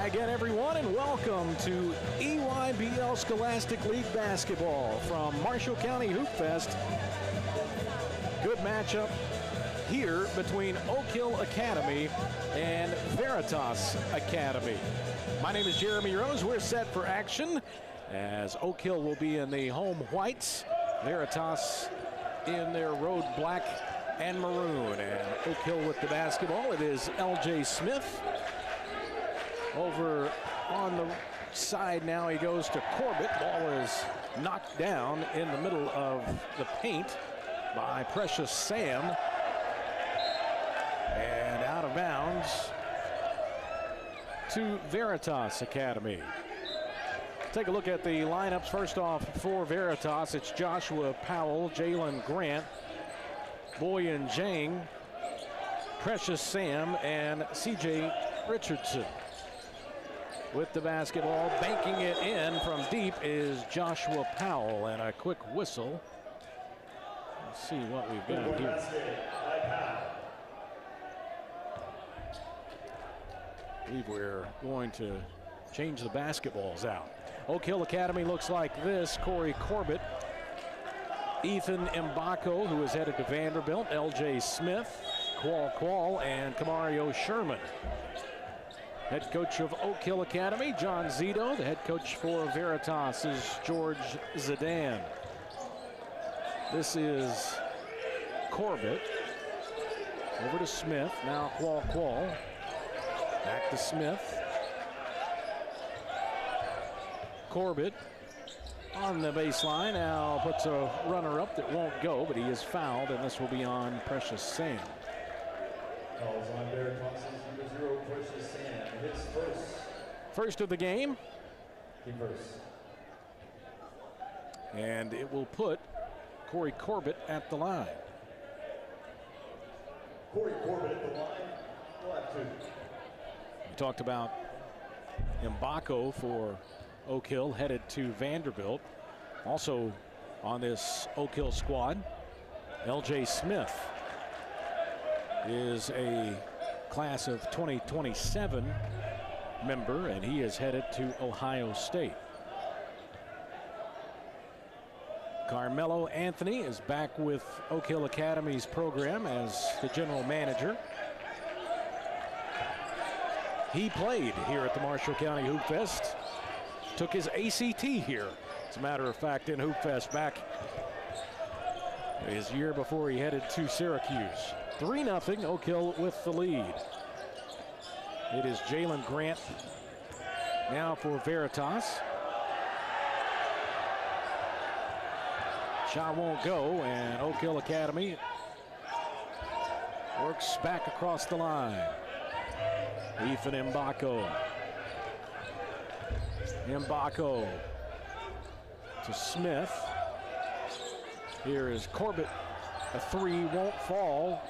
Hi again, everyone, and welcome to EYBL Scholastic League Basketball from Marshall County Hoopfest. Good matchup here between Oak Hill Academy and Veritas Academy. My name is Jeremy Rose. We're set for action as Oak Hill will be in the home whites, Veritas in their road black and maroon. And Oak Hill with the basketball. It is L.J. Smith. Over on the side now, he goes to Corbett. Ball is knocked down in the middle of the paint by Precious Sam. And out of bounds to Veritas Academy. Take a look at the lineups. First off, for Veritas, it's Joshua Powell, Jalen Grant, Boyan Jang, Precious Sam, and C.J. Richardson. With the basketball, banking it in from deep is Joshua Powell, and a quick whistle. Let's see what we've got here. I believe we're going to change the basketballs out. Oak Hill Academy looks like this. Corey Corbett, Ethan Mbako, who is headed to Vanderbilt, L.J. Smith, Qual, and Kamario Sherman. Head coach of Oak Hill Academy, John Zito. The head coach for Veritas is George Zidane. This is Corbett. Over to Smith. Now Qual. Back to Smith. Corbett on the baseline. Now puts a runner up that won't go, but he is fouled, and this will be on Precious Sam. Calls on Veritas' number 0, Precious Sam. Hits first of the game. First. And it will put Corey Corbett at the line. Corey Corbett at the line. We'll have two. We talked about Mbako for Oak Hill, headed to Vanderbilt. Also on this Oak Hill squad, L.J. Smith is a class of 2027 member, and he is headed to Ohio State. Carmelo Anthony is back with Oak Hill Academy's program as the general manager. He played here at the Marshall County Hoopfest. Took his ACT here, as a matter of fact, in Hoopfest back his year before he headed to Syracuse. 3-0, Oak Hill with the lead. It is Jalen Grant now for Veritas. Shot won't go, and Oak Hill Academy works back across the line. Ethan Mbako. Mbako to Smith. Here is Corbett. A three won't fall.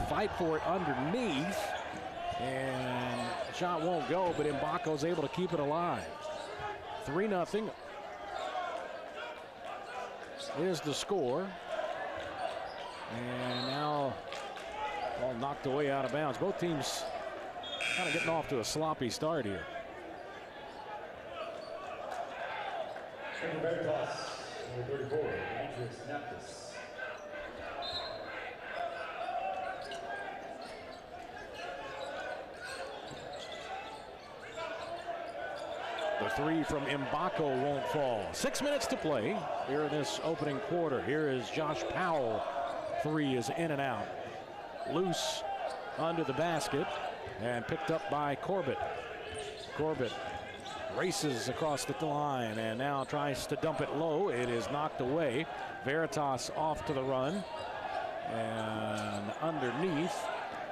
Fight for it underneath, and shot won't go, but Mbako's able to keep it alive. 3-0 is the score, and now ball knocked away out of bounds. Both teams kind of getting off to a sloppy start here. Veritas, number 34, Andrew Snaptis. The three from Mbako won't fall. 6 minutes to play here in this opening quarter. Here is Josh Powell. Three is in and out. Loose under the basket and picked up by Corbett. Corbett races across the line and now tries to dump it low. It is knocked away. Veritas off to the run. And underneath,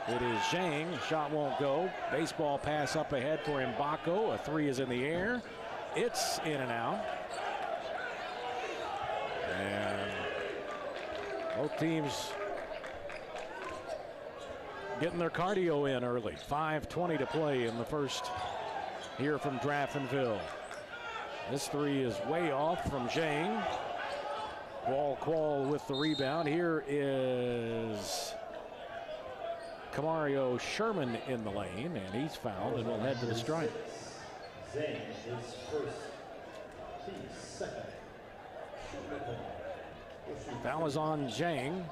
it is Zhang. Shot won't go. Baseball pass up ahead for Mbako. A three is in the air. It's in and out. And both teams getting their cardio in early. 5:20 to play in the first here from Draftonville. This three is way off from Zhang. Qual with the rebound. Here is Kamario Sherman in the lane, and he's fouled and will head to the stripe. Zane is first. He's second. Foul is on Zhang.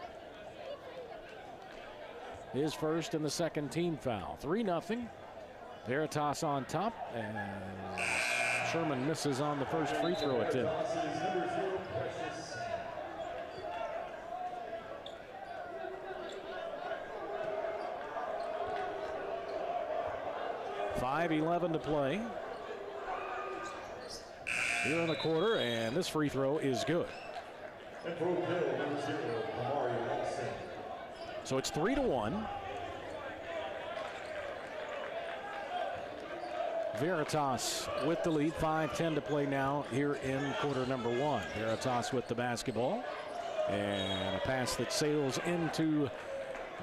His first and the second team foul. 3-0. Veritas on top, and Sherman misses on the first free throw attempt. 5:11 to play here in the quarter, and this free throw is good. So it's 3-1. Veritas with the lead, 5:10 to play now here in quarter number one. Veritas with the basketball, and a pass that sails into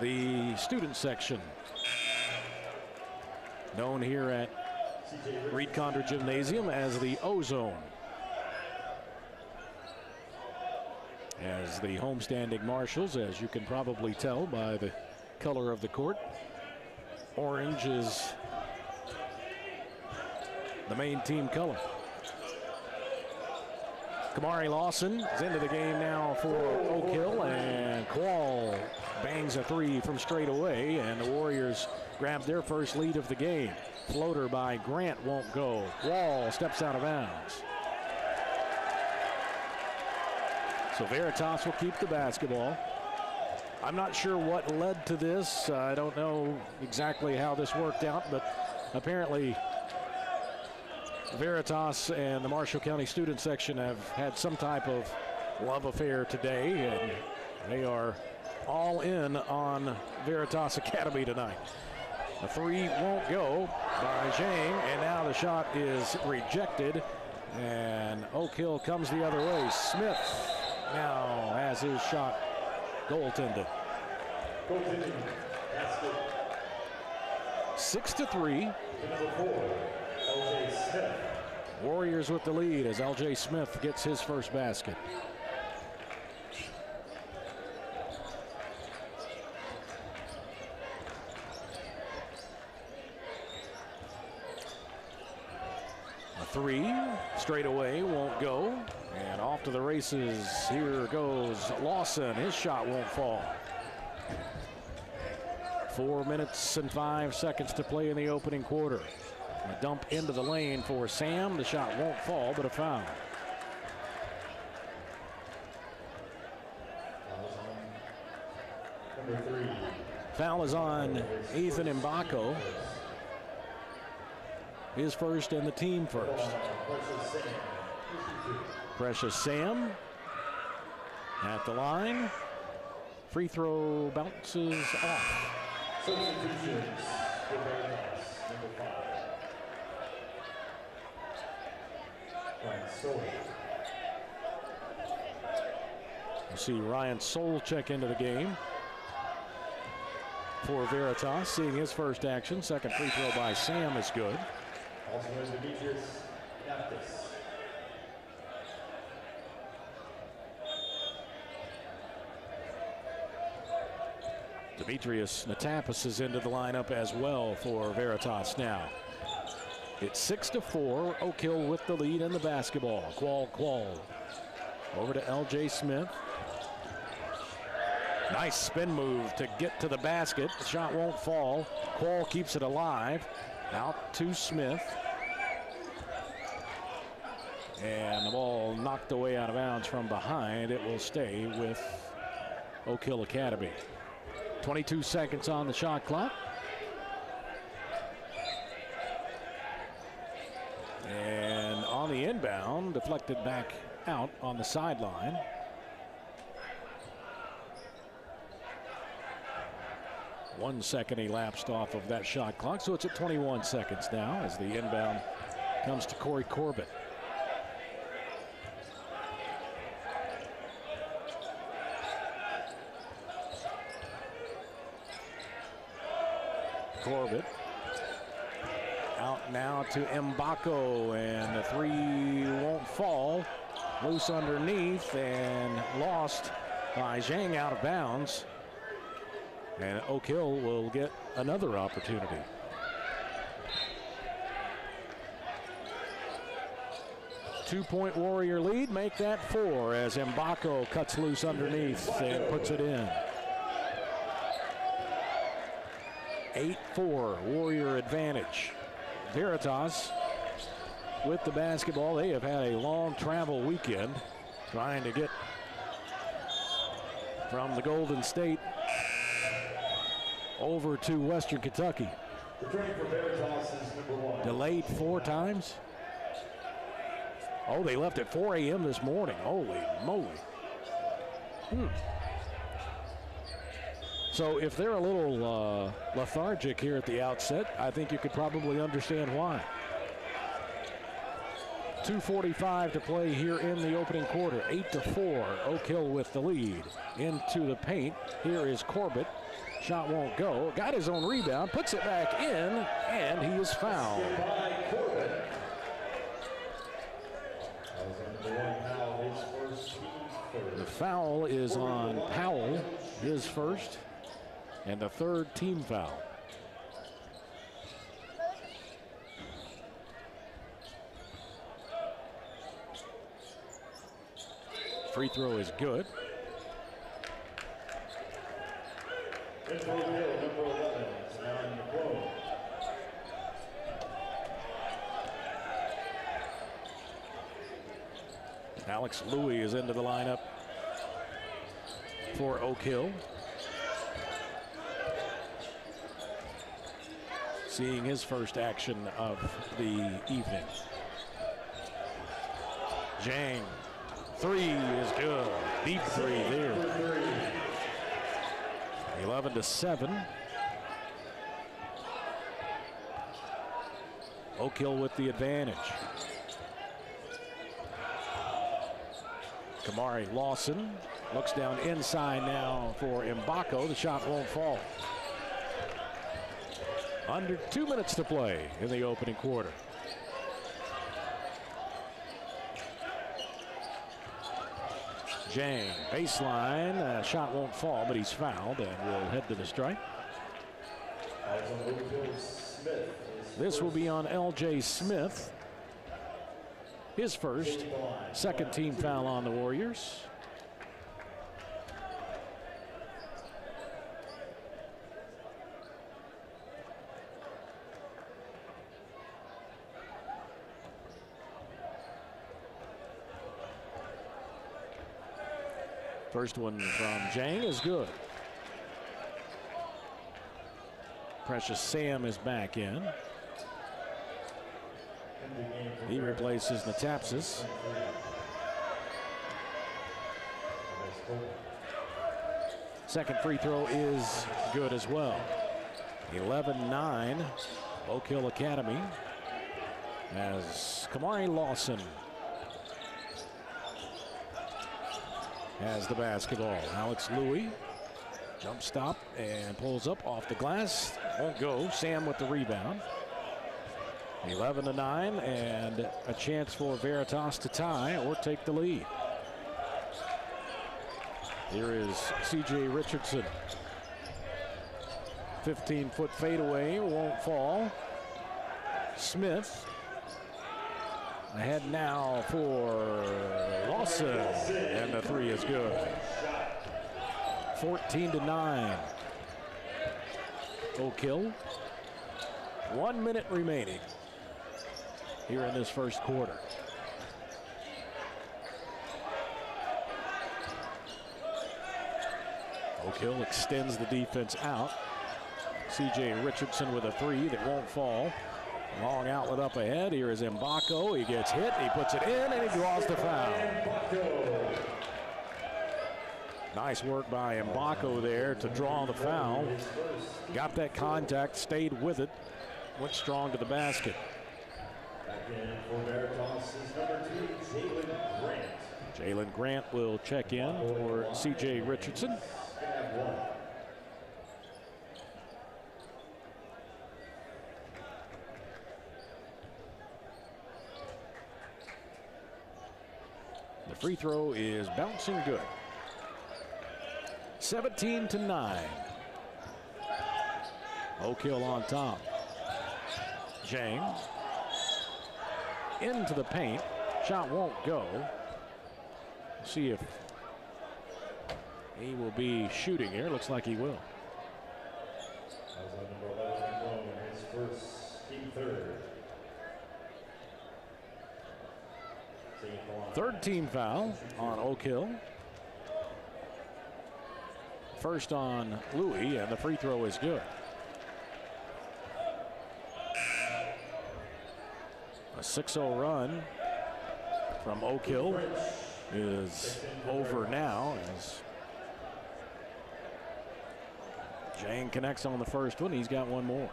the student section, known here at Reed Condor Gymnasium as the O-Zone. As the homestanding Marshals, as you can probably tell by the color of the court, orange is the main team color. Kamari Lawson is into the game now for Oak Hill, and Quall bangs a three from straight away, and the Warriors grab their first lead of the game. Floater by Grant won't go. Wall steps out of bounds. So Veritas will keep the basketball. I'm not sure what led to this. I don't know exactly how this worked out, but apparently Veritas and the Marshall County student section have had some type of love affair today, and they are all in on Veritas Academy tonight. A three won't go by Zhang, and now the shot is rejected, and Oak Hill comes the other way. Smith now has his shot goaltended. 6-3. Warriors with the lead as LJ Smith gets his first basket. A three straight away won't go, and off to the races. Here goes Lawson. His shot won't fall. 4 minutes and 5 seconds to play in the opening quarter. A dump into the lane for Sam. The shot won't fall, but a foul. Foul is on Ethan Mbako. His first and the team first. Precious Sam at the line. Free throw bounces off. Substitutions for Veritas, number 5. Ryan Soul. We'll see Ryan Soul check into the game for Veritas, seeing his first action. Second free throw by Sam is good. Also has Demetrius Naftis. Demetrius Natapis is into the lineup as well for Veritas now. It's 6-4. Oak Hill with the lead in the basketball. Quall over to LJ Smith. Nice spin move to get to the basket. The shot won't fall. Quall keeps it alive. Out to Smith. And the ball knocked away out of bounds from behind. It will stay with Oak Hill Academy. 22 seconds on the shot clock. And on the inbound, deflected back out on the sideline. One second elapsed off of that shot clock, so it's at 21 seconds now as the inbound comes to Corey Corbett. Corbett out now to Mbako, and the three won't fall. Loose underneath and lost by Zhang out of bounds. And Oak Hill will get another opportunity. Two-point Warrior lead, make that 4 as Mbako cuts loose underneath and puts it in. 8-4 Warrior advantage. Veritas with the basketball. They have had a long travel weekend trying to get from the Golden State over to Western Kentucky. Returning for Veritas is number 1. Delayed 4 times. Oh, they left at 4 a.m. this morning. Holy moly. So if they're a little lethargic here at the outset, I think you could probably understand why. 2:45 to play here in the opening quarter. 8-4, Oak Hill with the lead. Into the paint. Here is Corbett. Shot won't go. Got his own rebound, puts it back in, and he is fouled. The foul is on Powell, his first, and the 3rd team foul. Free throw is good. Alex Louis is into the lineup for Oak Hill. Seeing his first action of the evening. Zhang, 3 is good. Deep 3 there. 11-7. Oak Hill with the advantage. Kamari Lawson looks down inside now for Mbako. The shot won't fall. Under 2 minutes to play in the opening quarter. Zhang, baseline, shot won't fall, but he's fouled and will head to the strike. This will be on L.J. Smith. His first, 2nd team foul on the Warriors. First one from Zhang is good. Precious Sam is back in. He replaces Natapsis. Second free throw is good as well. 11-9, Oak Hill Academy, as Kamari Lawson has the basketball. Alex Louis, jump stop and pulls up off the glass. Won't go. Sam with the rebound. 11-9, and a chance for Veritas to tie or take the lead. Here is C.J. Richardson. 15-foot fadeaway, won't fall. Smith ahead now for Lawson, and the 3 is good. 14-9. Oak Hill. 1 minute remaining here in this first quarter. Oak Hill extends the defense out. C.J. Richardson with a 3 that won't fall. Long outlet up ahead. Here is Mbako. He gets hit. He puts it in, and he draws the foul. Nice work by Mbako there to draw the foul. Got that contact, stayed with it, went strong to the basket. Jalen Grant will check in for C.J. Richardson. The free throw is bouncing good. 17-9. Oak Hill on top. Zhang into the paint. Shot won't go. See if he will be shooting here. Looks like he will. That was number 11, his first team third. Third team foul on Oak Hill. First on Louis, and the free throw is good. A 6-0 run from Oak Hill is over now as Zhang connects on the first one. He's got one more.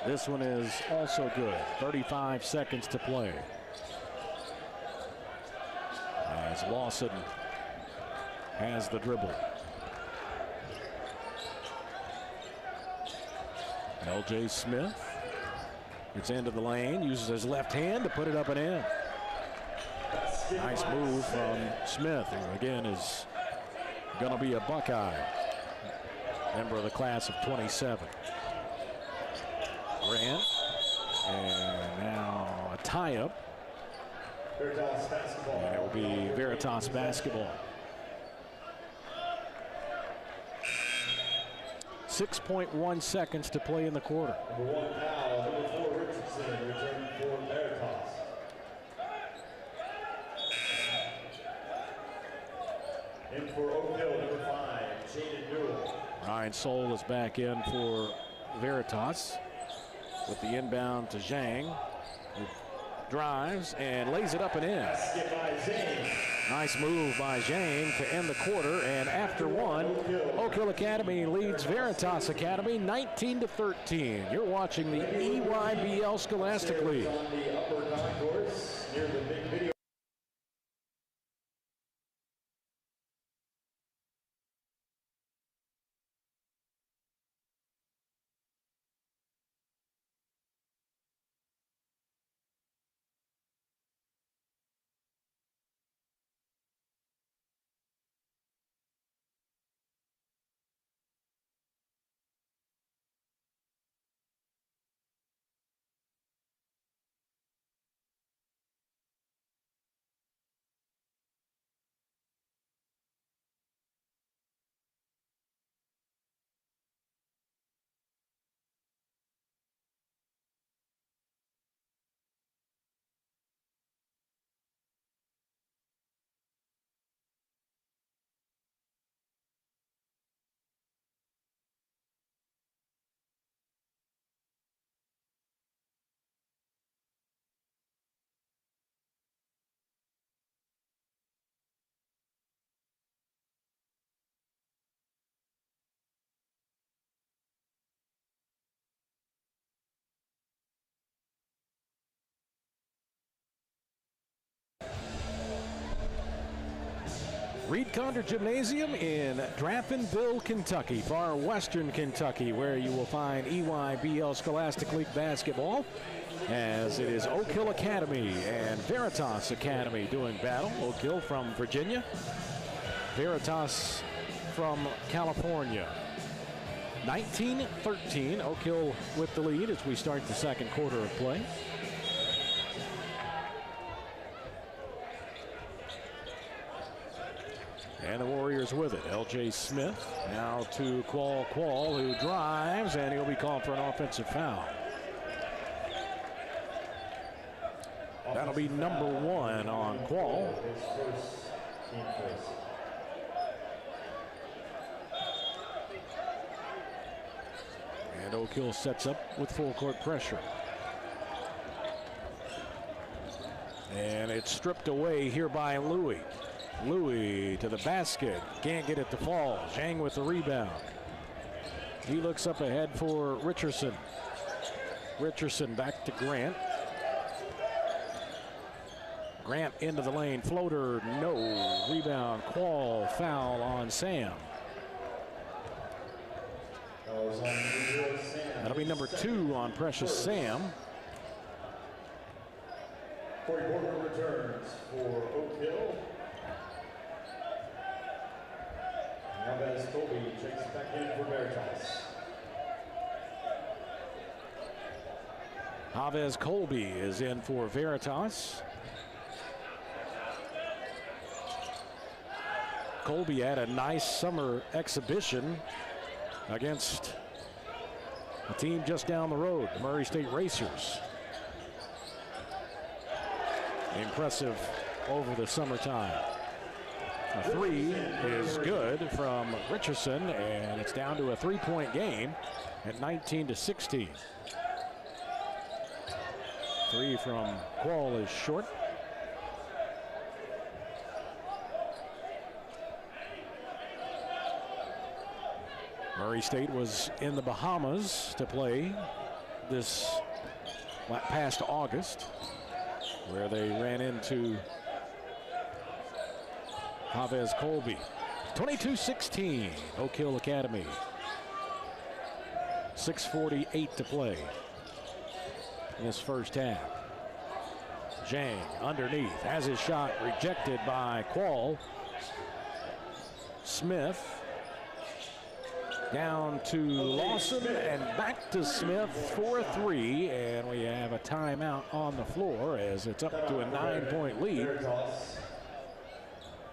This one is also good. 35 seconds to play. As Lawson has the dribble. LJ Smith gets into the lane, uses his left hand to put it up and in. Nice move from Smith, who again is going to be a Buckeye. Member of the class of 27. Grant, and now a tie-up. And it will be Veritas basketball. 6.1 seconds to play in the quarter. Number 1 foul, number 4 Richardson, return for Veritas. In for Oak Hill, number 5, Jaden Newell. Ryan Soul is back in for Veritas with the inbound to Zhang, who drives and lays it up and in. Nice move by Zhang to end the quarter, and after one, Oak Hill Academy leads Veritas Academy 19-13. You're watching the EYBL Scholastic League. On the upper concourse near the big video. Reed Condor Gymnasium in Draftonville, Kentucky, far western Kentucky, where you will find EYBL Scholastic League basketball, as it is Oak Hill Academy and Veritas Academy doing battle. Oak Hill from Virginia, Veritas from California. 19-13, Oak Hill with the lead as we start the second quarter of play. And the Warriors with it. LJ Smith now to Qual, who drives, and he'll be called for an offensive foul. That'll be number 1 on Qual. And Oak Hill sets up with full court pressure. And it's stripped away here by Louis. Louis to the basket, can't get it to fall. Zhang with the rebound. He looks up ahead for Richardson. Richardson back to Grant. Grant into the lane, floater, no. Rebound, Qual, foul on Sam. That'll be number 2 on Precious Sam. 44 returns for Oak Hill. Chavez Colby checks back in for Veritas. Chavez Colby is in for Veritas. Colby had a nice summer exhibition against a team just down the road, the Murray State Racers. Impressive over the summertime. A three is good from Richardson, and it's down to a 3-point game at 19-16. Three from Quall is short. Murray State was in the Bahamas to play this past August, where they ran into Chavez Colby. 22-16, Oak Hill Academy. 6:48 to play in this first half. Zhang underneath has his shot rejected by Quall. Smith down to Lawson and back to Smith for a three, and we have a timeout on the floor as it's up to a 9-point lead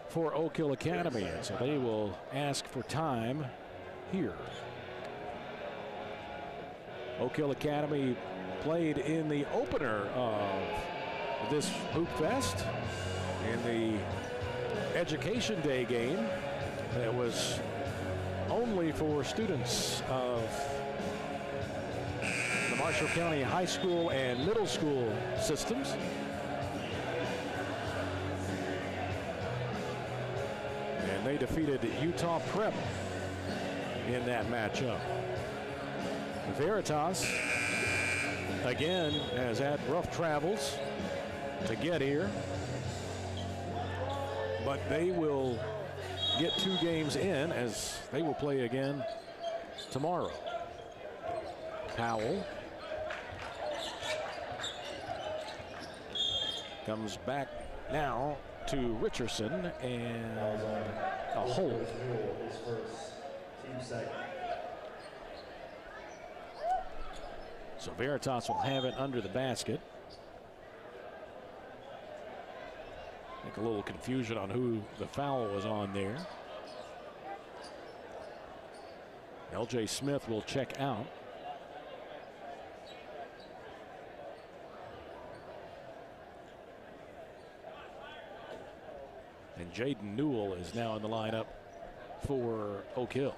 for Oak Hill Academy, and so they will ask for time here. Oak Hill Academy played in the opener of this Hoopfest in the Education Day game that was only for students of the Marshall County High School and Middle School systems. And they defeated Utah Prep in that matchup. Veritas, again, has had rough travels to get here, but they will get 2 games in as they will play again tomorrow. Powell comes back now to Richardson, and a hold. So Veritas will have it under the basket. I think a little confusion on who the foul was on there. LJ Smith will check out. And Jaden Newell is now in the lineup for Oak Hill.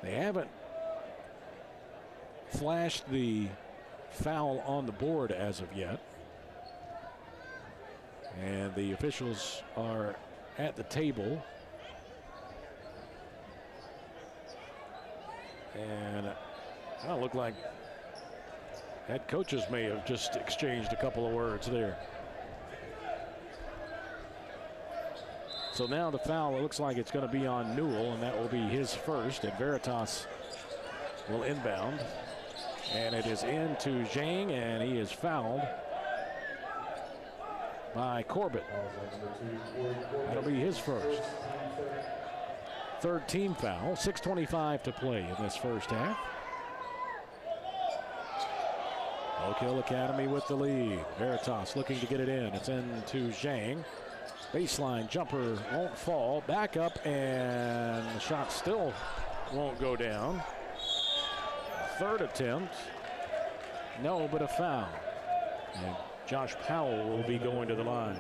They haven't flashed the foul on the board as of yet. And the officials are at the table. And it kind of looked like head coaches may have just exchanged a couple of words there. So now the foul, it looks like it's going to be on Newell, and that will be his first, and Veritas will inbound. And it is into Zhang, and he is fouled by Corbett. That'll be his first. Third team foul. 6:25 to play in this first half. Oak Hill Academy with the lead. Veritas looking to get it in. It's into Zhang. Baseline jumper won't fall. Back up, and the shot still won't go down. Third attempt. No, but a foul. And Josh Powell will be going to the line.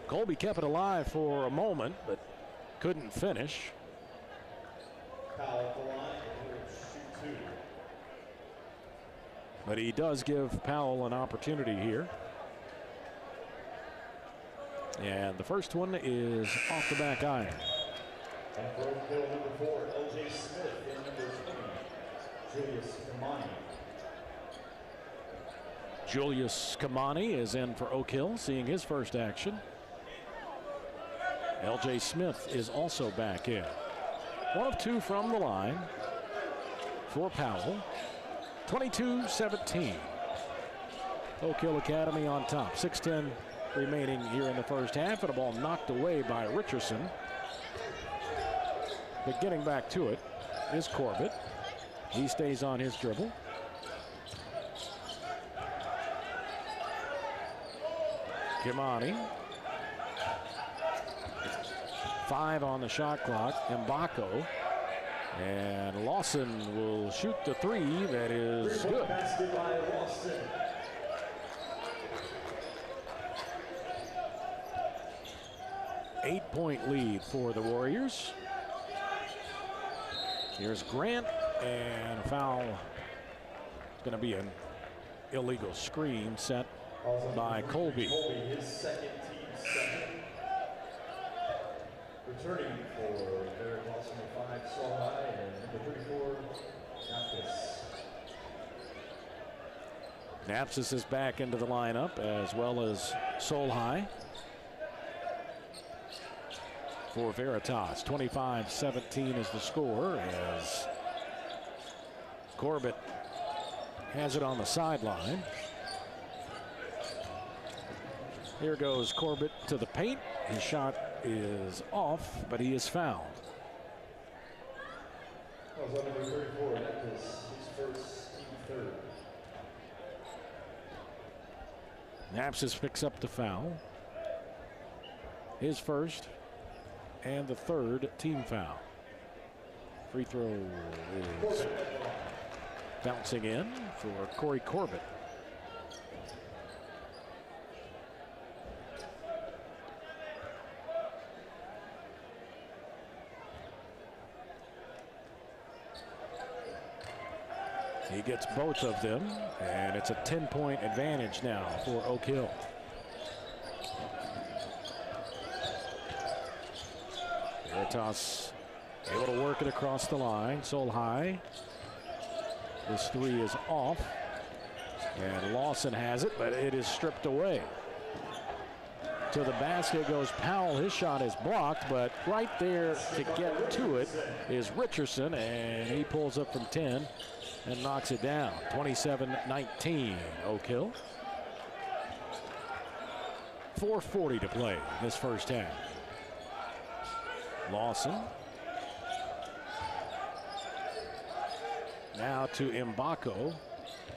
Colby kept it alive for a moment, but couldn't finish. But he does give Powell an opportunity here. And the first one is off the back iron. And for Oak Hill, number 4, LJ Smith, and number 20, Julius Kamani. Julius Kamani is in for Oak Hill, seeing his first action. LJ Smith is also back in. 1 of 2 from the line for Powell. 22-17. Oak Hill Academy on top. 6:10 remaining here in the first half, and a ball knocked away by Richardson. But getting back to it is Corbett. He stays on his dribble. Kimani. 5 on the shot clock. Mbako. And Lawson will shoot the 3. That is good. 8-point lead for the Warriors. Here's Grant, and a foul. It's going to be an illegal screen set by Colby. His second team second. Returning for Veritas number 5, Solhai, and number 34, Napsis. Napsis is back into the lineup, as well as Solhai for Veritas. 25-17 is the score, as Corbett has it on the sideline. Here goes Corbett to the paint. His shot is off, but he is fouled. That was on number 34. That was his first, team third. Napsis picks up the foul. His first and the third team foul. Free throw is bouncing in for Corey Corbett. He gets both of them, and it's a 10-point advantage now for Oak Hill. Veritas able to work it across the line. Solhai. This 3 is off, and Lawson has it, but it is stripped away. To the basket goes Powell. His shot is blocked, but right there to get to it is Richardson, and he pulls up from 10 and knocks it down. 27-19 Oak Hill. 4:40 to play this first half. Lawson. Now to Mbako.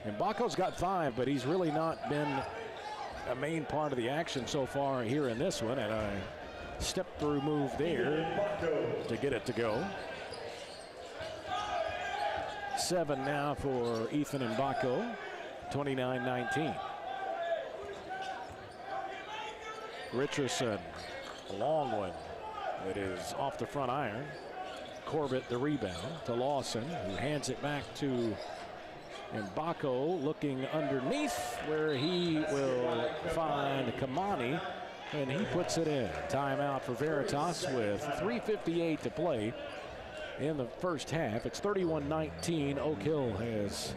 Mbako's got 5, but he's really not been a main part of the action so far here in this one, and a step-through move there to get it to go. 7 now for Ethan Mbako. 29-19. Richardson, a long one. It is off the front iron. Corbett the rebound to Lawson, who hands it back to Mbako, looking underneath where he will find Kamani, and he puts it in. Timeout for Veritas with 3:58 to play in the first half. It's 31-19. Oak Hill has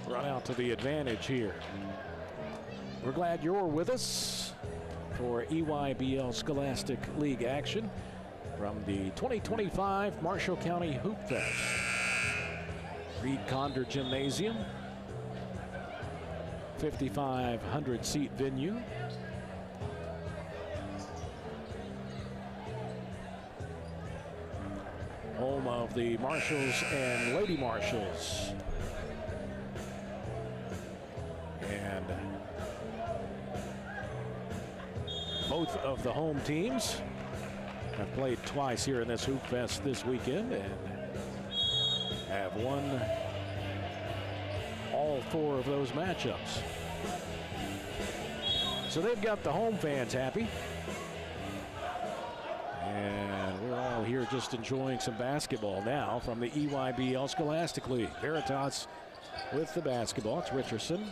run out to the advantage here. We're glad you're with us for EYBL Scholastic League action from the 2025 Marshall County Hoopfest. Reed Condor Gymnasium, 5,500 seat venue. Home of the Marshalls and Lady Marshalls. And both of the home teams have played twice here in this Hoopfest this weekend and have won all 4 of those matchups. So they've got the home fans happy. And we're all here just enjoying some basketball now from the EYBL Scholastic League. Veritas with the basketball. It's Richardson.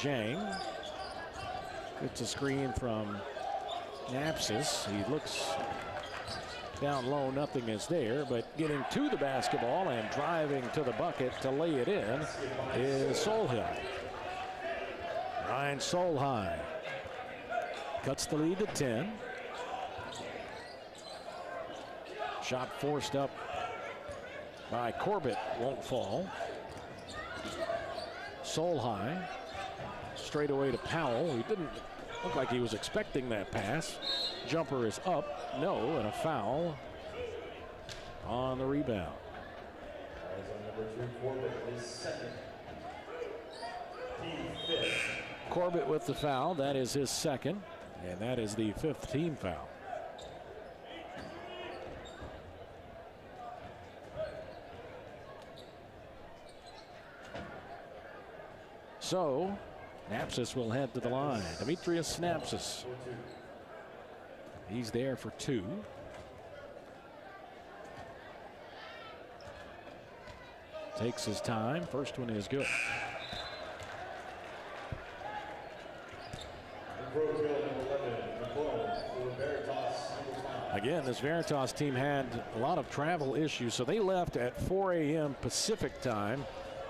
Zhang. It's a screen from Napsis. He looks down low, nothing is there, but getting to the basketball and driving to the bucket to lay it in is Solhill. Ryan Solheim cuts the lead to 10. Shot forced up by Corbett, won't fall. Solheim straight away to Powell. He didn't look like he was expecting that pass. Jumper is up, no, and a foul on the rebound. As on number 2, Corbett, his second. Team fifth. Corbett with the foul, that is his second, and that is the 5th team foul. So, Snapsis will head to the line. Demetrius Snapsis. He's there for 2. Takes his time. First one is good. Again, this Veritas team had a lot of travel issues, so they left at 4 a.m. Pacific time,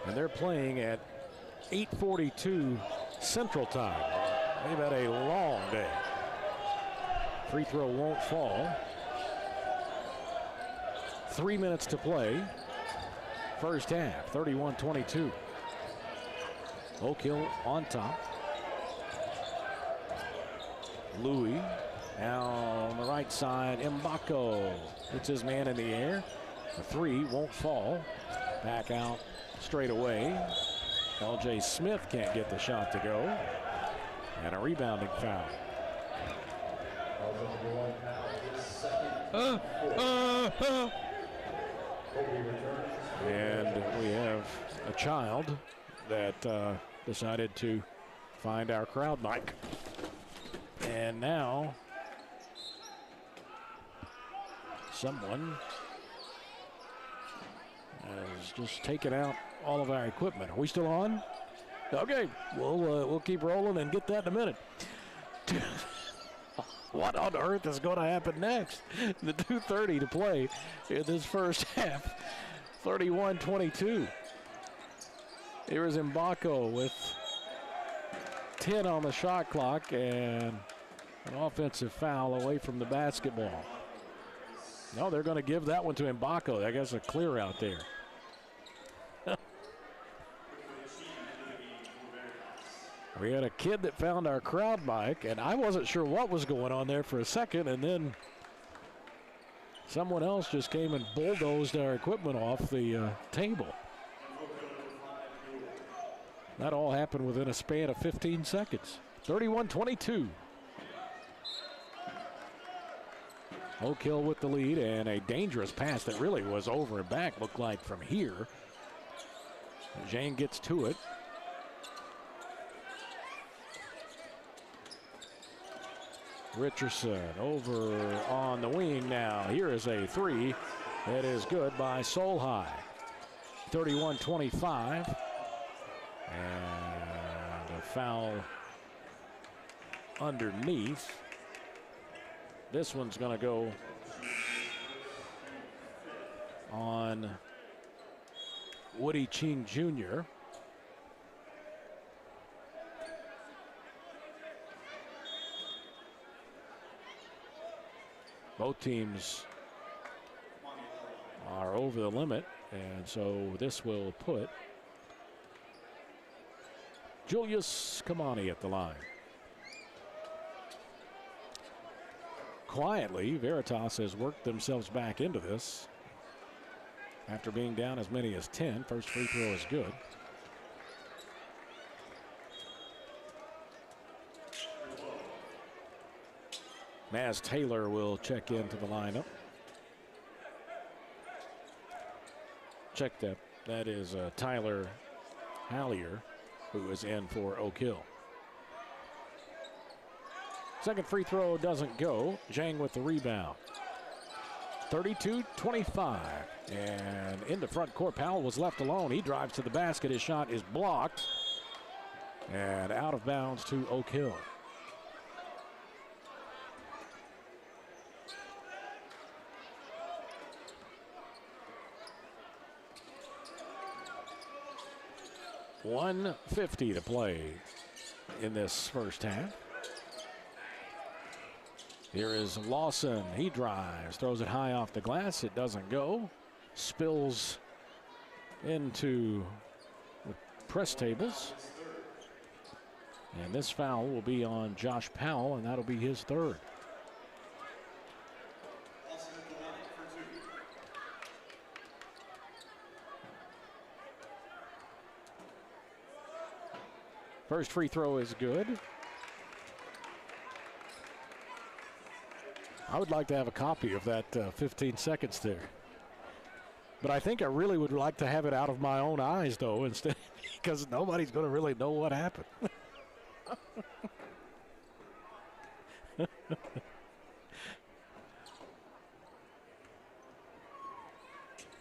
and they're playing at 8:42 Central Time. They've had a long day. Free throw won't fall. 3 minutes to play. First half, 31-22. Oak Hill on top. Louis now on the right side. Mbako puts his man in the air. The 3 won't fall. Back out straight away. LJ Smith can't get the shot to go. And a rebounding foul. And we have a child that decided to find our crowd mic. And now someone has just taken out all of our equipment. Are we still on? Okay, we'll keep rolling and get that in a minute. What on earth is going to happen next? The 2:30 to play in this first half. 31-22. Here is Mbako with 10 on the shot clock and an offensive foul away from the basketball. No, they're going to give that one to Mbako. I guess a clear out there. We had a kid that found our crowd mic, and I wasn't sure what was going on there for a second, and then someone else just came and bulldozed our equipment off the table. That all happened within a span of 15 seconds. 31-22. Oak Hill with the lead, and a dangerous pass that really was over and back, looked like from here. Zhang gets to it. Richardson over on the wing now. Here is a 3. That is good by Solhai. 31-25. And a foul underneath. This one's going to go on Woody Ching Jr. Both teams are over the limit, and so this will put Julius Kamani at the line. Quietly, Veritas has worked themselves back into this after being down as many as 10. First free throw is good. Maz Taylor will check into the lineup. Check that. That is Tyler Hallier, who is in for Oak Hill. Second free throw doesn't go. Zhang with the rebound. 32-25. And in the front court, Powell was left alone. He drives to the basket. His shot is blocked. And out of bounds to Oak Hill. .150 to play in this first half. Here is Lawson. He drives, throws it high off the glass. It doesn't go. Spills into the press tables. And this foul will be on Josh Powell, and that'll be his third. First free throw is good. I would like to have a copy of that 15 seconds there. But I think I really would like to have it out of my own eyes, though, instead, because nobody's going to really know what happened.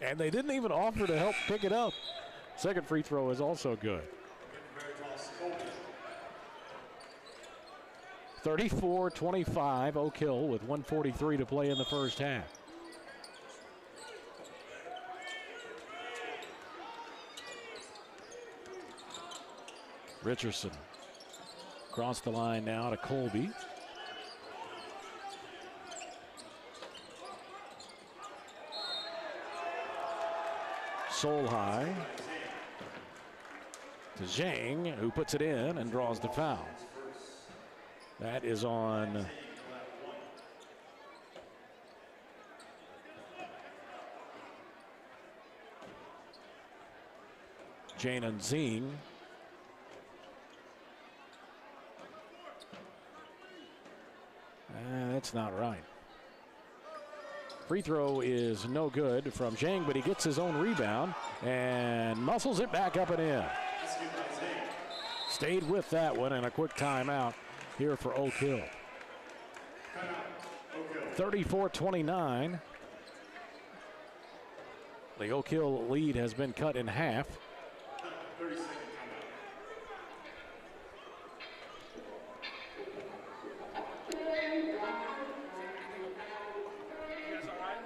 And they didn't even offer to help pick it up. Second free throw is also good. 34-25, Oak Hill with 1:43 to play in the first half. Richardson across the line now to Colby. Solhigh to Zhang, who puts it in and draws the foul. That is on Janan Zing. That's not right. Free throw is no good from Zhang, but he gets his own rebound and muscles it back up and in. Stayed with that one, and a quick timeout here for Oak Hill. 34-29. The Oak Hill lead has been cut in half. You guys all right?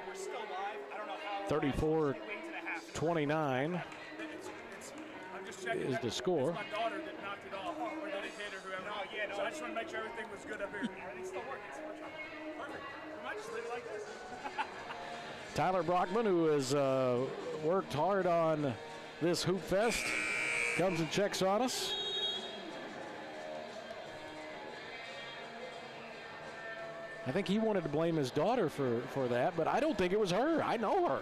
We're still live. I don't know how. 34-29 is the score. It's my daughter that knocked it off, or that it hit, or whoever. No, yeah, no. So I just want to make sure everything was good up here. Everything's still working. Perfect. We might just leave it like this. Tyler Brockman, who has worked hard on this Hoopfest, comes and checks on us. I think he wanted to blame his daughter for that, but I don't think it was her. I know her.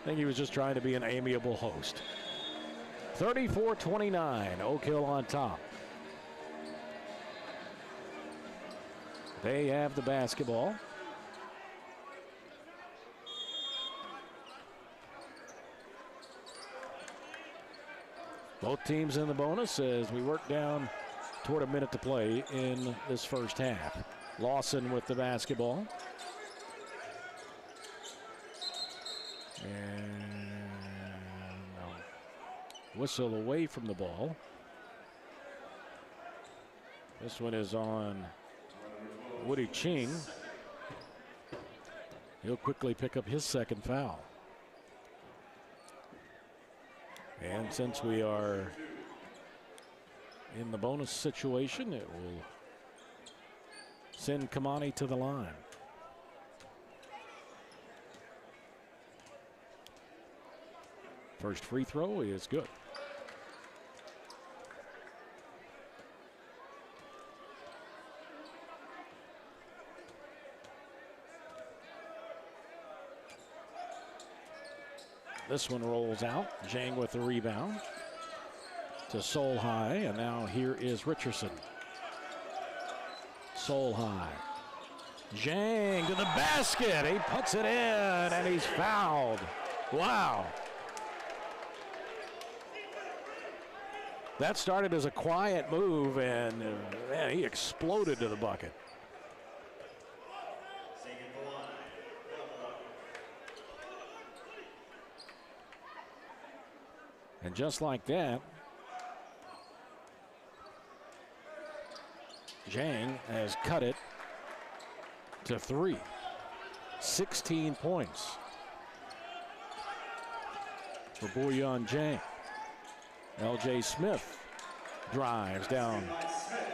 I think he was just trying to be an amiable host. 34-29, Oak Hill on top. They have the basketball. Both teams in the bonus as we work down toward a minute to play in this first half. Lawson with the basketball. And whistle away from the ball. This one is on Woody Ching. He'll quickly pick up his second foul. And since we are in the bonus situation, it will send Kamani to the line. First free throw is good. This one rolls out. Zhang with the rebound to Solhigh, and now here is Richardson. Solhigh. Zhang to the basket. He puts it in, and he's fouled. Wow. That started as a quiet move, and man, he exploded to the bucket. And just like that, Zhang has cut it to 3. 16 points for Boyan Zhang. LJ Smith drives down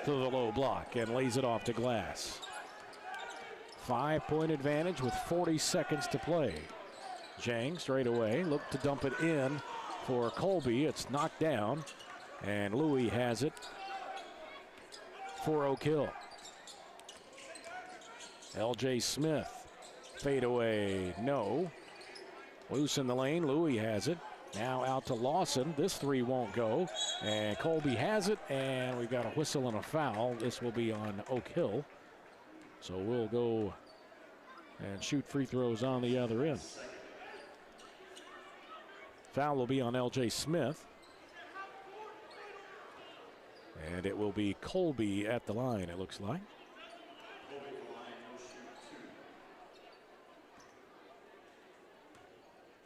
to the low block and lays it off to glass. 5-point advantage with 40 seconds to play. Zhang straight away, look to dump it in for Colby. It's knocked down, and Louis has it for Oak Hill. LJ Smith, fade away, no. Loose in the lane, Louis has it. Now out to Lawson. This three won't go, and Colby has it, and we've got a whistle and a foul. This will be on Oak Hill. So we'll go and shoot free throws on the other end. Foul will be on LJ Smith. And it will be Colby at the line, it looks like.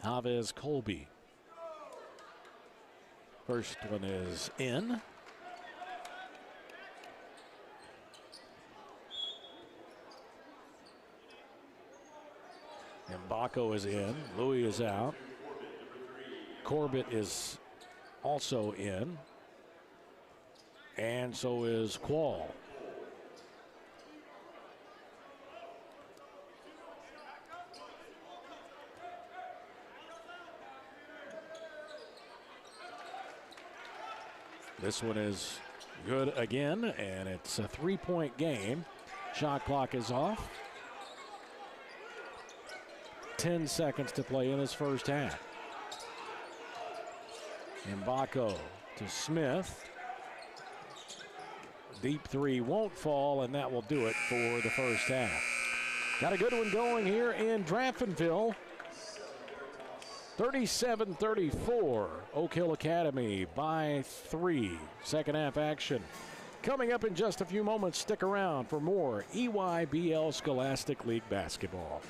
Chavez Colby. First one is in. Mbako is in. Louis is out. Corbett is also in. And so is Quall. This one is good again, and it's a 3-point game. Shot clock is off. 10 seconds to play in his first half. Mbako to Smith. Deep three won't fall, and that will do it for the first half. Got a good one going here in Draftonville. 37-34, Oak Hill Academy by 3. Second half action. Coming up in just a few moments, stick around for more EYBL Scholastic League basketball.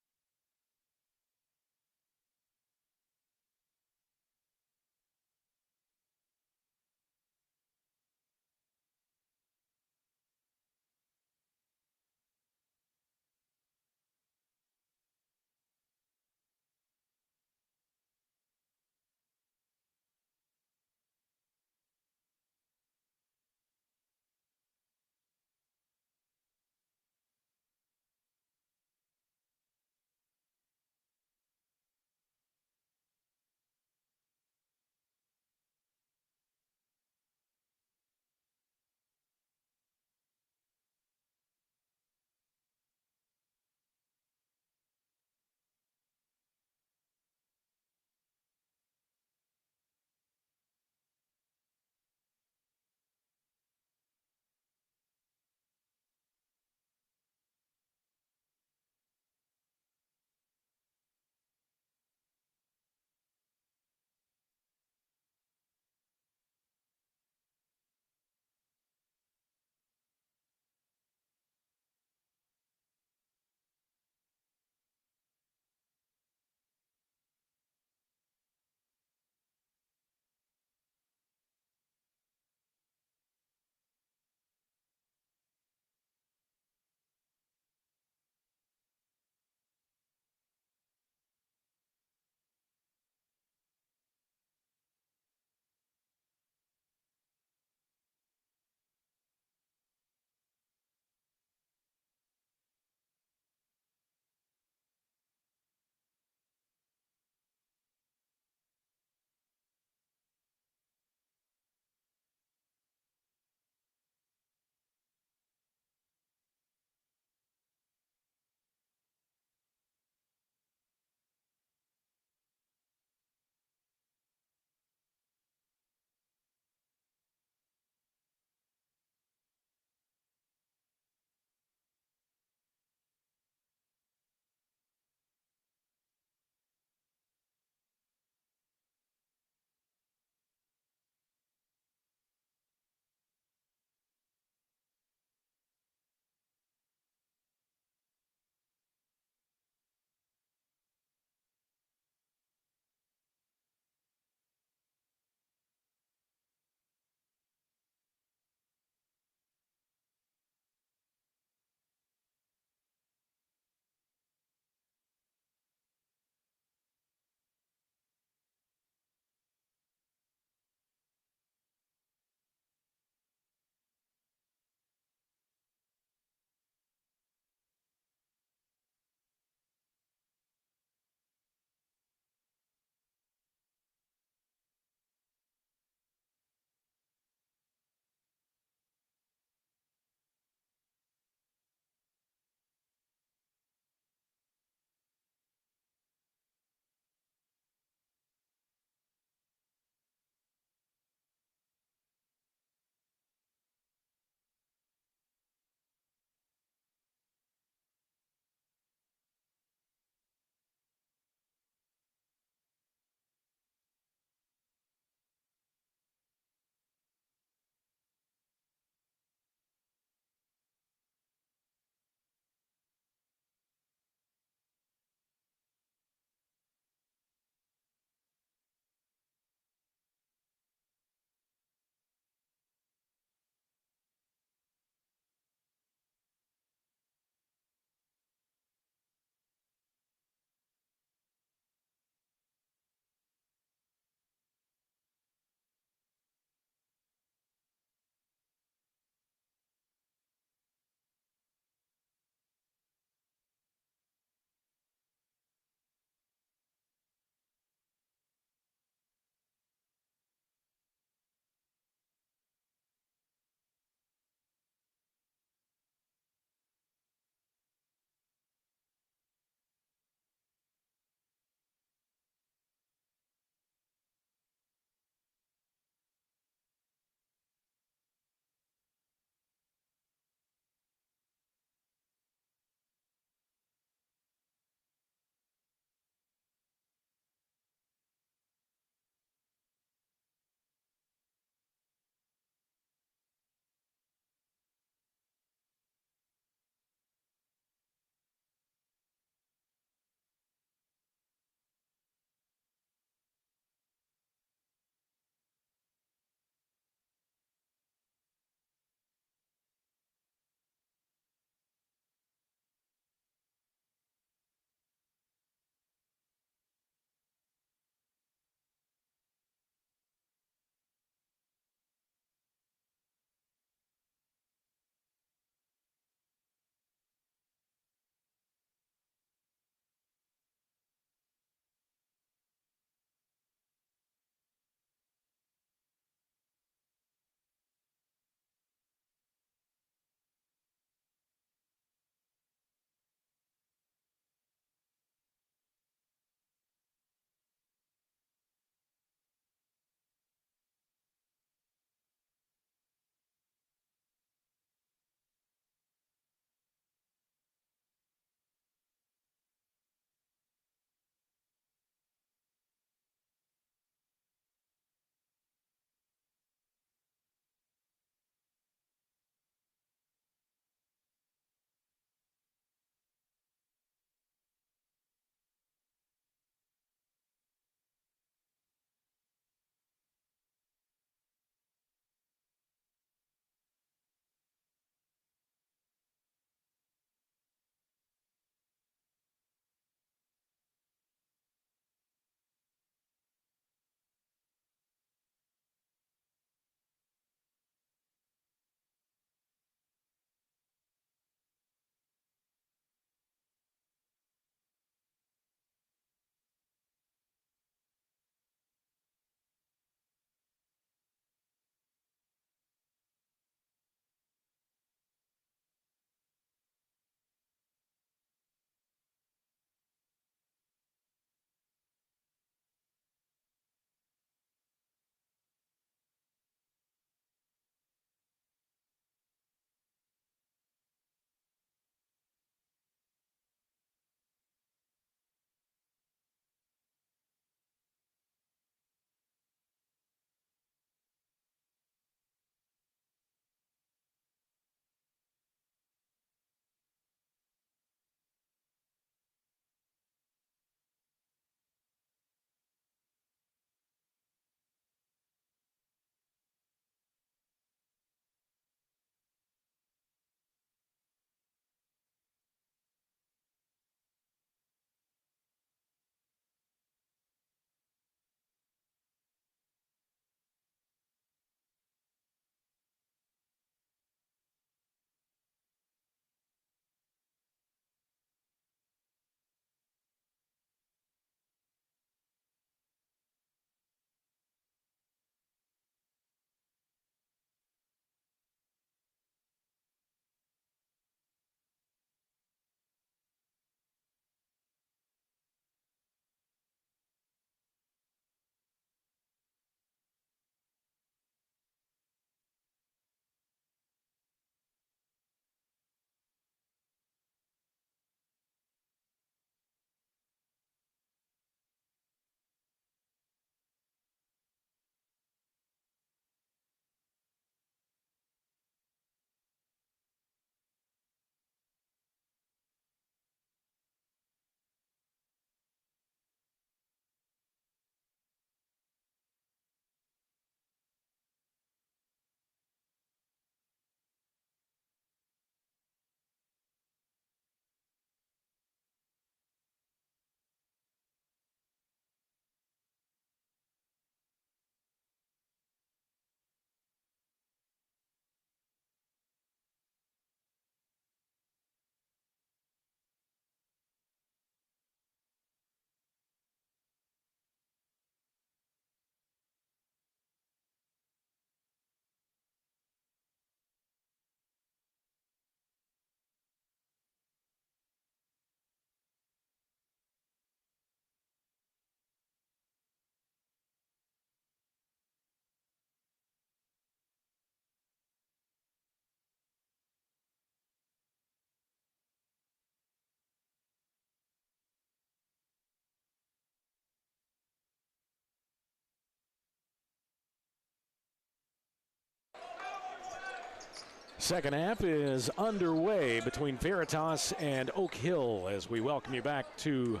Second half is underway between Veritas and Oak Hill as we welcome you back to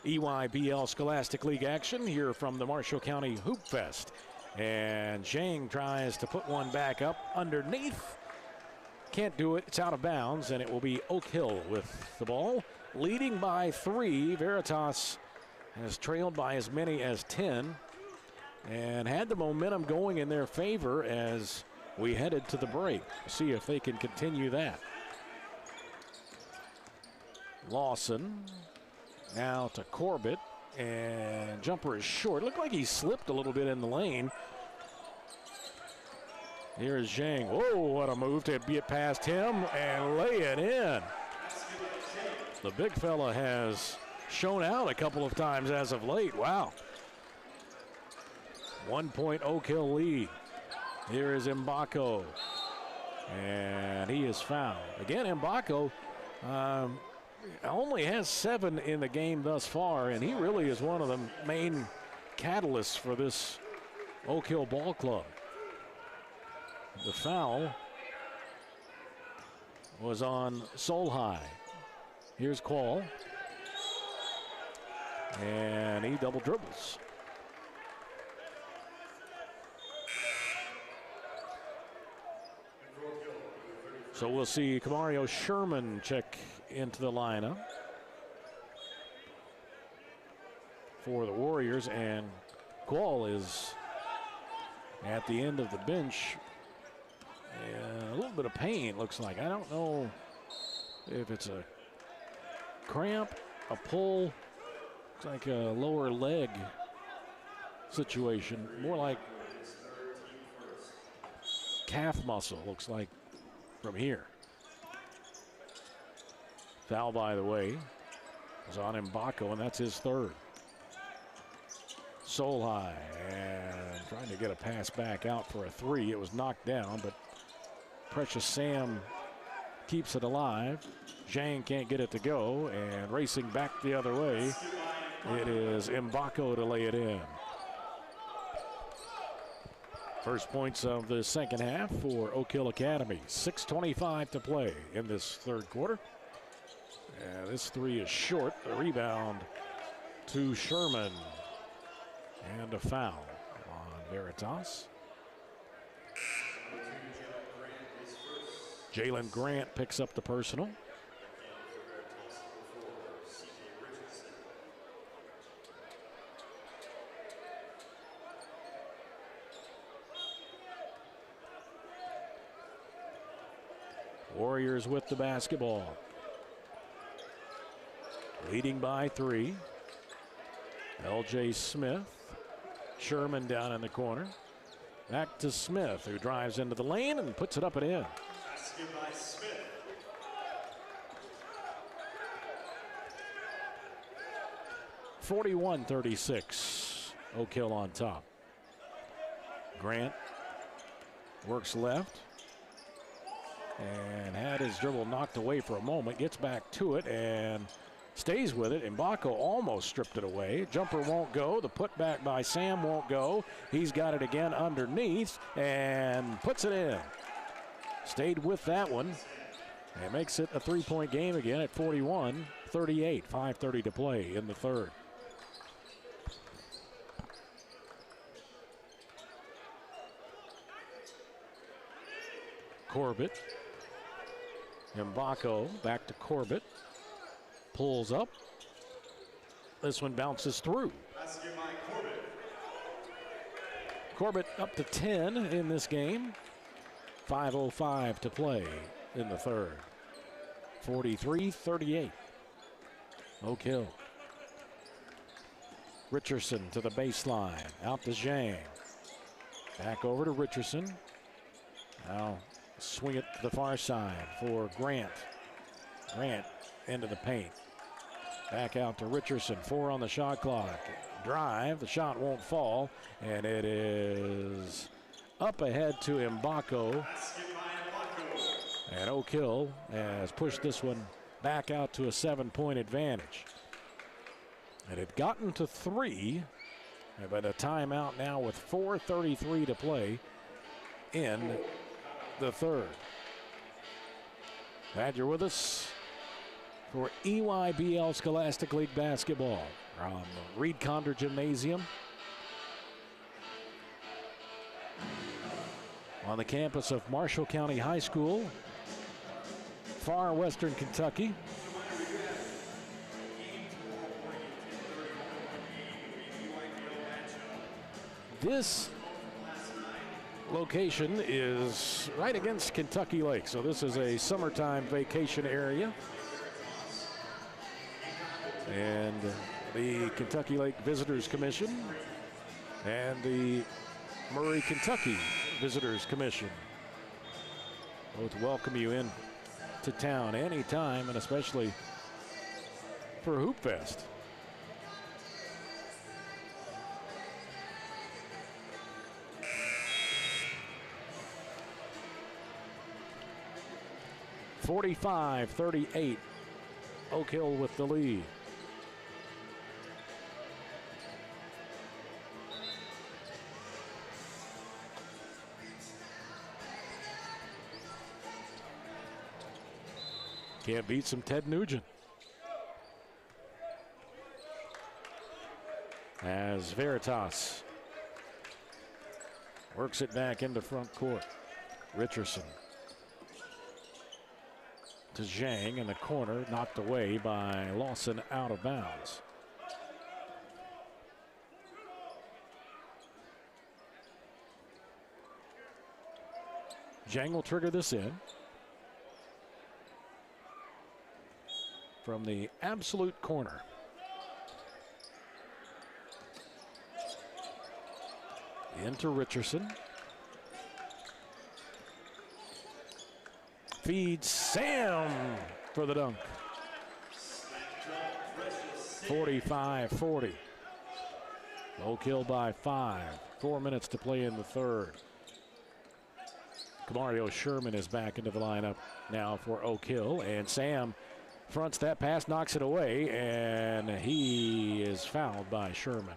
EYBL Scholastic League action here from the Marshall County Hoopfest. And Zhang tries to put one back up underneath. Can't do it. It's out of bounds, and it will be Oak Hill with the ball. Leading by 3. Veritas has trailed by as many as 10 and had the momentum going in their favor as we headed to the break. See if they can continue that. Lawson now to Corbett, and jumper is short. Looked like he slipped a little bit in the lane. Here's Zhang. Whoa, what a move to get past him and lay it in. The big fella has shown out a couple of times as of late. Wow. 1 point Oak Hill lead. Here is Mbako, and he is fouled. Again, Mbako only has 7 in the game thus far, and he really is one of the main catalysts for this Oak Hill ball club. The foul was on Solhai. Here's Quall, and he double dribbles. So we'll see Kamario Sherman check into the lineup for the Warriors, and Quall is at the end of the bench. And a little bit of pain, looks like. I don't know if it's a cramp, a pull. Looks like a lower leg situation. More like calf muscle, looks like, from here. Foul, by the way, is on Mbako, and that's his 3rd. Solhai, and trying to get a pass back out for a 3. It was knocked down, but Precious Sam keeps it alive. Zhang can't get it to go, and racing back the other way, it is Mbako to lay it in. First points of the second half for Oak Hill Academy. 6:25 to play in this 3rd quarter. And this 3 is short. The rebound to Sherman. And a foul on Veritas. Jalen Grant picks up the personal. Warriors with the basketball. Leading by 3. LJ Smith. Sherman down in the corner. Back to Smith, who drives into the lane and puts it up and in. 41-36. Oak Hill on top. Grant works left and had his dribble knocked away for a moment. Gets back to it and stays with it. Mbako almost stripped it away. Jumper won't go. The putback by Sam won't go. He's got it again underneath and puts it in. Stayed with that one and makes it a 3-point game again at 41-38. 5:30 to play in the 3rd. Corbett. Mbako back to Corbett. Pulls up. This one bounces through. Corbett up to 10 in this game. 5:05 to play in the 3rd. 43-38. Oak Hill. Richardson to the baseline. Out to Zhang. Back over to Richardson. Now swing it to the far side for Grant. Grant into the paint. Back out to Richardson. 4 on the shot clock. Drive. The shot won't fall. And it is up ahead to Mbako. And Oak Hill has pushed this one back out to a 7-point advantage. It had gotten to 3. But a timeout now with 4:33 to play in the 3rd. Glad you're with us for EYBL Scholastic League basketball from Reed Condor Gymnasium on the campus of Marshall County High School, far western Kentucky. This location is right against Kentucky Lake, so this is a summertime vacation area. And the Kentucky Lake Visitors Commission and the Murray, Kentucky Visitors Commission both welcome you in to town anytime, and especially for Hoopfest. (45-38), Oak Hill with the lead. Can't beat some Ted Nugent. As Veritas works it back into front court. Richardson to Zhang in the corner, knocked away by Lawson, out of bounds. Zhang will trigger this in from the absolute corner. Into Richardson. Feeds Sam for the dunk. 45-40. Oak Hill by 5. 4 minutes to play in the third. Kamario Sherman is back into the lineup now for Oak Hill, and Sam fronts that pass, knocks it away, and he is fouled by Sherman.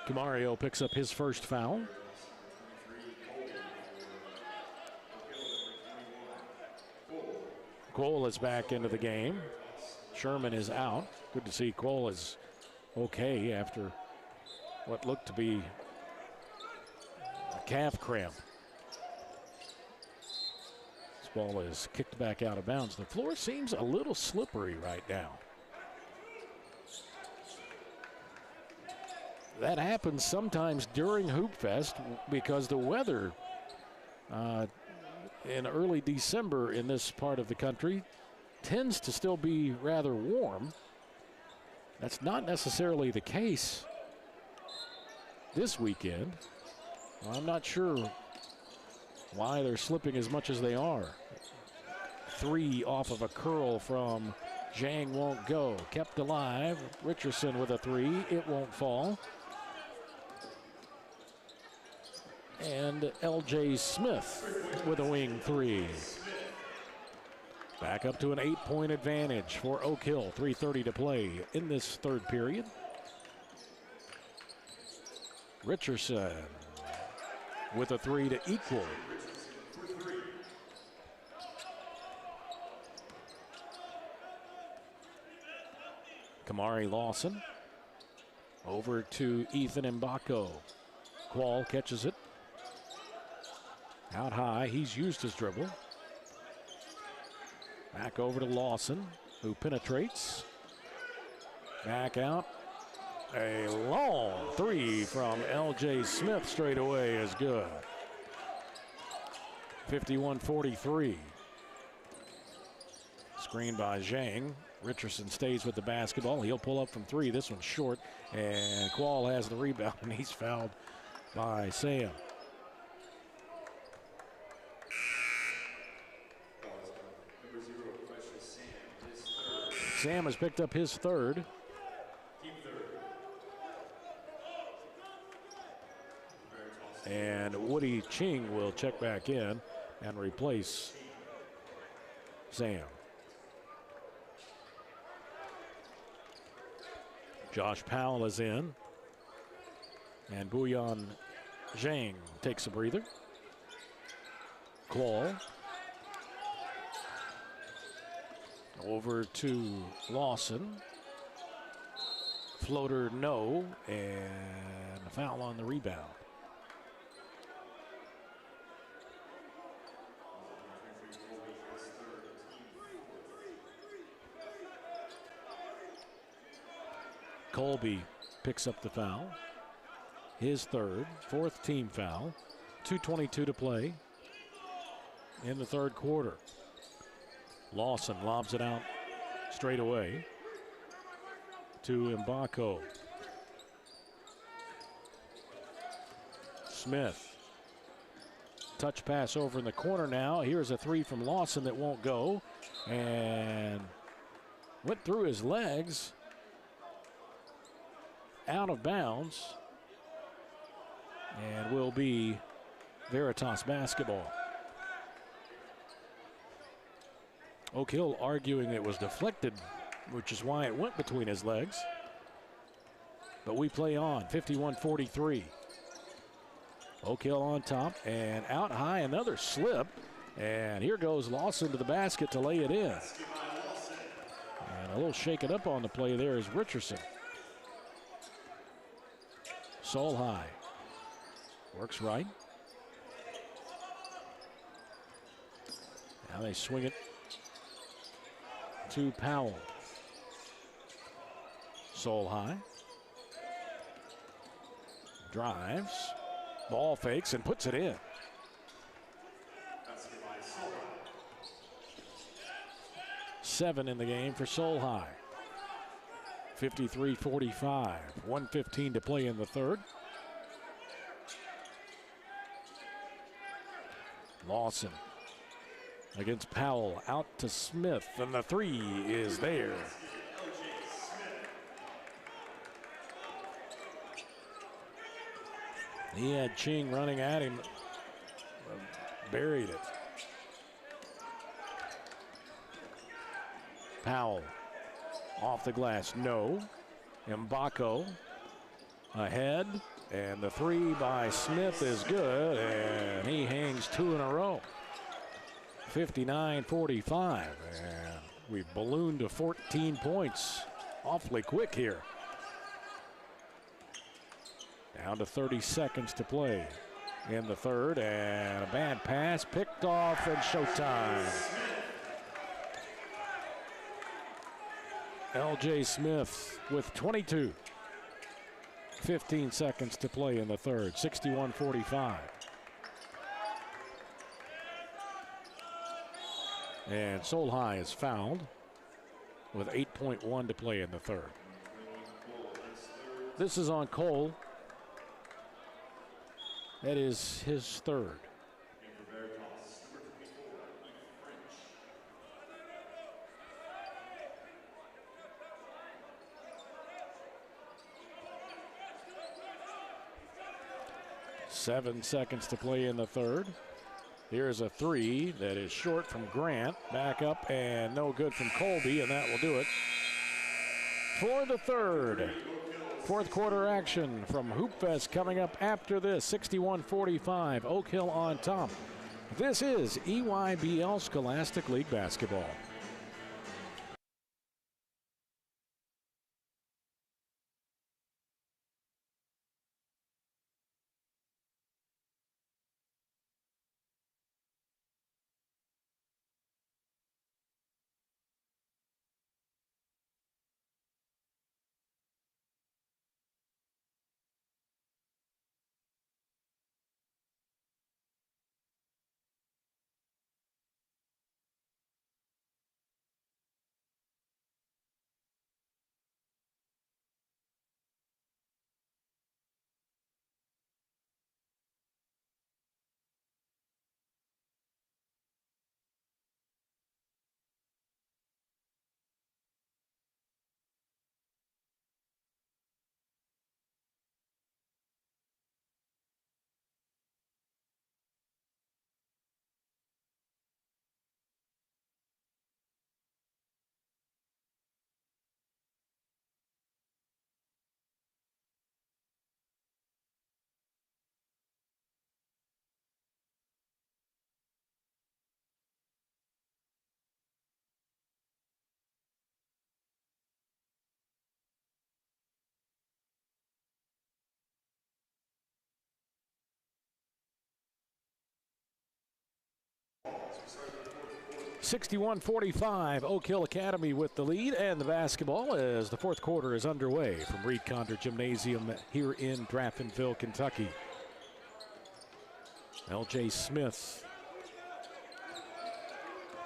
Kamario picks up his first foul. Cole is back into the game. Sherman is out. Good to see Cole is okay after what looked to be a calf cramp. This ball is kicked back out of bounds. The floor seems a little slippery right now. That happens sometimes during Hoopfest because the weather in early December in this part of the country tends to still be rather warm. That's not necessarily the case this weekend. I'm not sure why they're slipping as much as they are. 3 off of a curl from Zhang won't go. Kept alive. Richardson with a 3. It won't fall. And L.J. Smith with a wing 3. Back up to an 8-point advantage for Oak Hill. 3:30 to play in this third period. Richardson with a 3 to equal. Kamari Lawson over to Ethan Mbako. Qual catches it. Out high, he's used his dribble. Back over to Lawson, who penetrates. Back out. A long 3 from L.J. Smith straight away is good. 51-43. Screen by Zhang. Richardson stays with the basketball. He'll pull up from 3. This one's short, and Qual has the rebound, and he's fouled by Sam. Sam has picked up his third. And Woody Ching will check back in and replace Sam. Josh Powell is in. And Bouillon Zhang takes a breather. Claw. Over to Lawson. Floater, no, and a foul on the rebound. Colby picks up the foul. His third, fourth team foul. 2:22 to play in the third quarter. Lawson lobs it out straight away to Mbako. Smith. Touch pass over in the corner now. Here's a three from Lawson that won't go. And went through his legs. Out of bounds. And will be Veritas basketball. Oak Hill arguing it was deflected, which is why it went between his legs. But we play on, 51-43. Oak Hill on top and out high, another slip. And here goes Lawson to the basket to lay it in. And a little shaken up on the play there is Richardson. Soul high. Works right. Now they swing it to Powell. Soul high. Drives. Ball fakes and puts it in. Seven in the game for Soul High. 53-45. 1:15 to play in the third. Lawson against Powell, out to Smith, and the three is there. He had Ching running at him, buried it. Powell off the glass, no. Mbako ahead, and the three by Smith is good, and he hangs two in a row. 59-45, and we've ballooned to 14 points awfully quick here. Down to 30 seconds to play in the third, and a bad pass picked off, and showtime. LJ Smith with 22. 15 seconds to play in the third, 61-45. And Soul High is fouled with 8.1 to play in the third. This is on Cole. That is his third. Seven seconds to play in the third. Here's a three that is short from Grant. Back up and no good from Colby, and that will do it for the third. Fourth quarter action from Hoopfest coming up after this. 61-45, Oak Hill on top. This is EYBL Scholastic League basketball. 61-45, Oak Hill Academy with the lead and the basketball as the fourth quarter is underway from Reed Condor Gymnasium here in Draftonville, Kentucky. L.J. Smith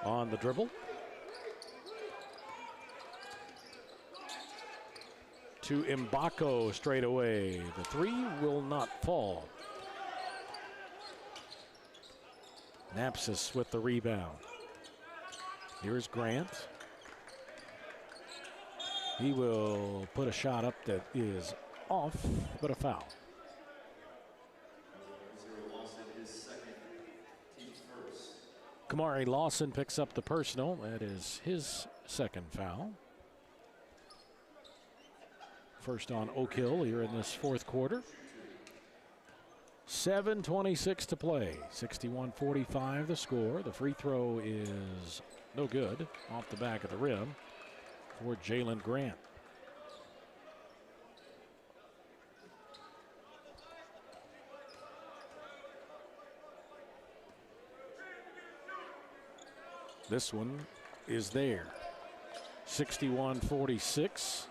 on the dribble. To Mbako straight away. The three will not fall. Napsis with the rebound. Here's Grant. He will put a shot up that is off, but a foul. Kamari Lawson picks up the personal. That is his second foul. First on Oak Hill here in this fourth quarter. 7:26 to play. 61-45 the score. The free throw is no good off the back of the rim for Jalen Grant. This one is there. 61-46.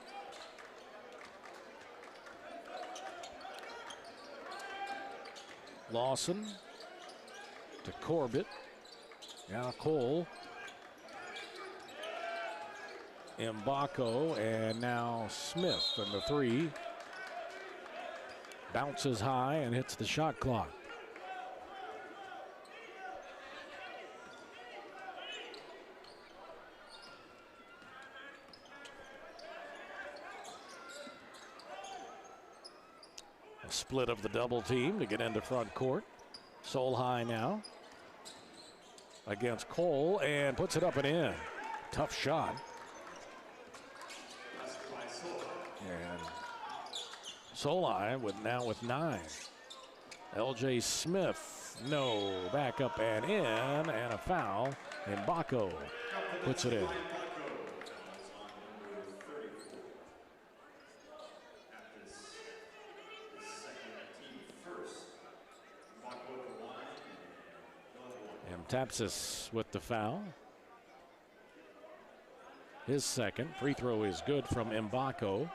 Lawson to Corbett. Now Cole. Mbako and now Smith, and the three bounces high and hits the shot clock. A split of the double team to get into front court. Solheim now against Cole and puts it up and in. Tough shot. And Solheim now with 9. L.J. Smith, no, back up and in, and a foul. And Mbako puts it in. And Tapsis with the foul. His second free throw is good from Mbako.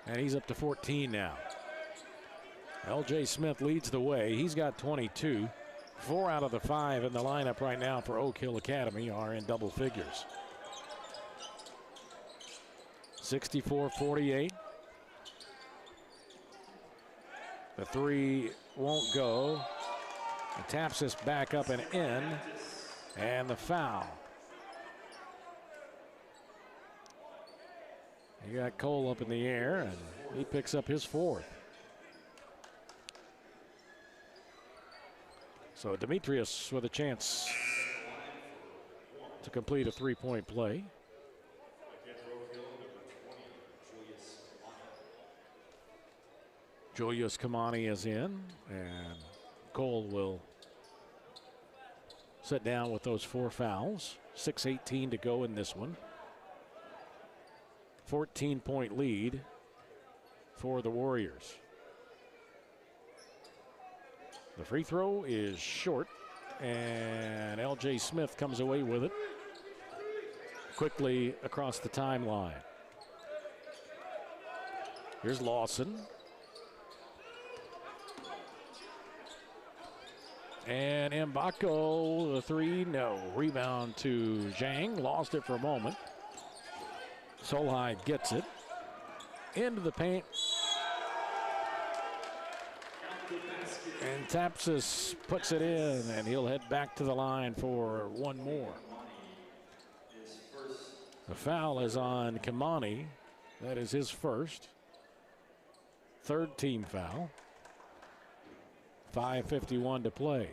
And he's up to 14 now. L.J. Smith leads the way. He's got 22. 4 out of the 5 in the lineup right now for Oak Hill Academy are in double figures. 64-48. The three won't go. And taps this back up and in. And the foul. You got Cole up in the air, and he picks up his fourth. So Demetrius with a chance to complete a three-point play. Julius Kamani is in, and Cole will sit down with those 4 fouls. 6:18 to go in this one. 14-point lead for the Warriors. The free throw is short, and L.J. Smith comes away with it quickly across the timeline. Here's Lawson. And Mbako, the three, no. Rebound to Zhang, lost it for a moment. Solheim gets it into the paint. And Tapsis puts it in, and he'll head back to the line for one more. The foul is on Kamani. That is his first. Third team foul. 5:51 to play.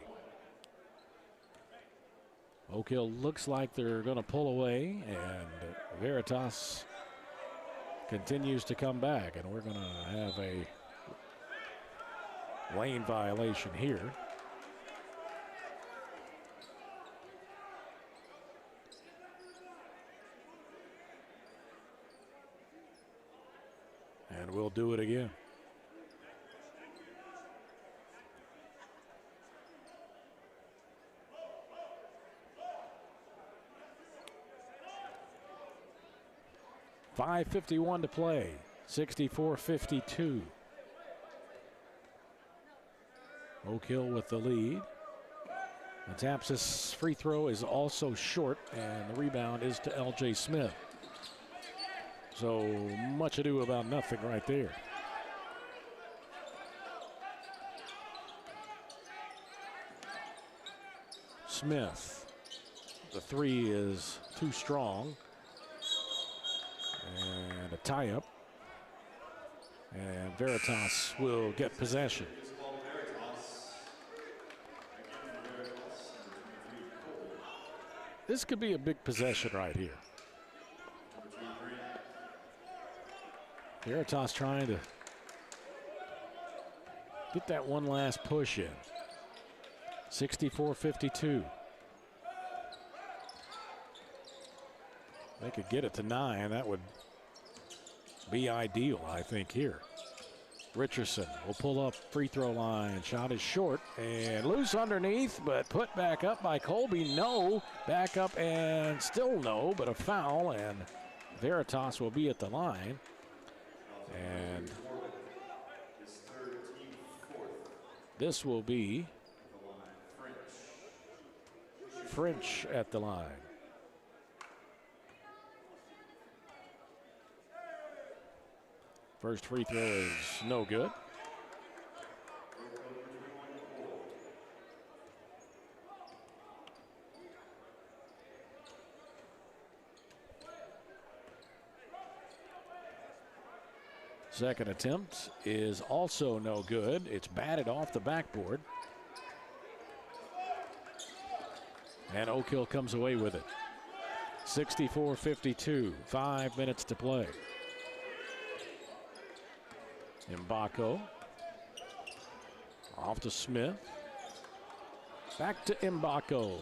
Oak Hill looks like they're going to pull away, and Veritas continues to come back, and we're going to have a lane violation here. And we'll do it again. 5:51 to play, 64-52. Oak Hill with the lead. Matapsis' free throw is also short, and the rebound is to L.J. Smith. So much ado about nothing right there. Smith, the three is too strong. And a tie-up. And Veritas will get possession. This could be a big possession right here. Veritas trying to get that one last push in. 64-52. They could get it to 9. That would be ideal, I think, here. Richardson will pull up free throw line. Shot is short and loose underneath, but put back up by Colby. No. Back up and still no, but a foul, and Veritas will be at the line. And this will be French at the line. First free throw is no good. Second attempt is also no good. It's batted off the backboard. And Oak Hill comes away with it. 64-52, 5 minutes to play. Mbako. Off to Smith. Back to Mbako.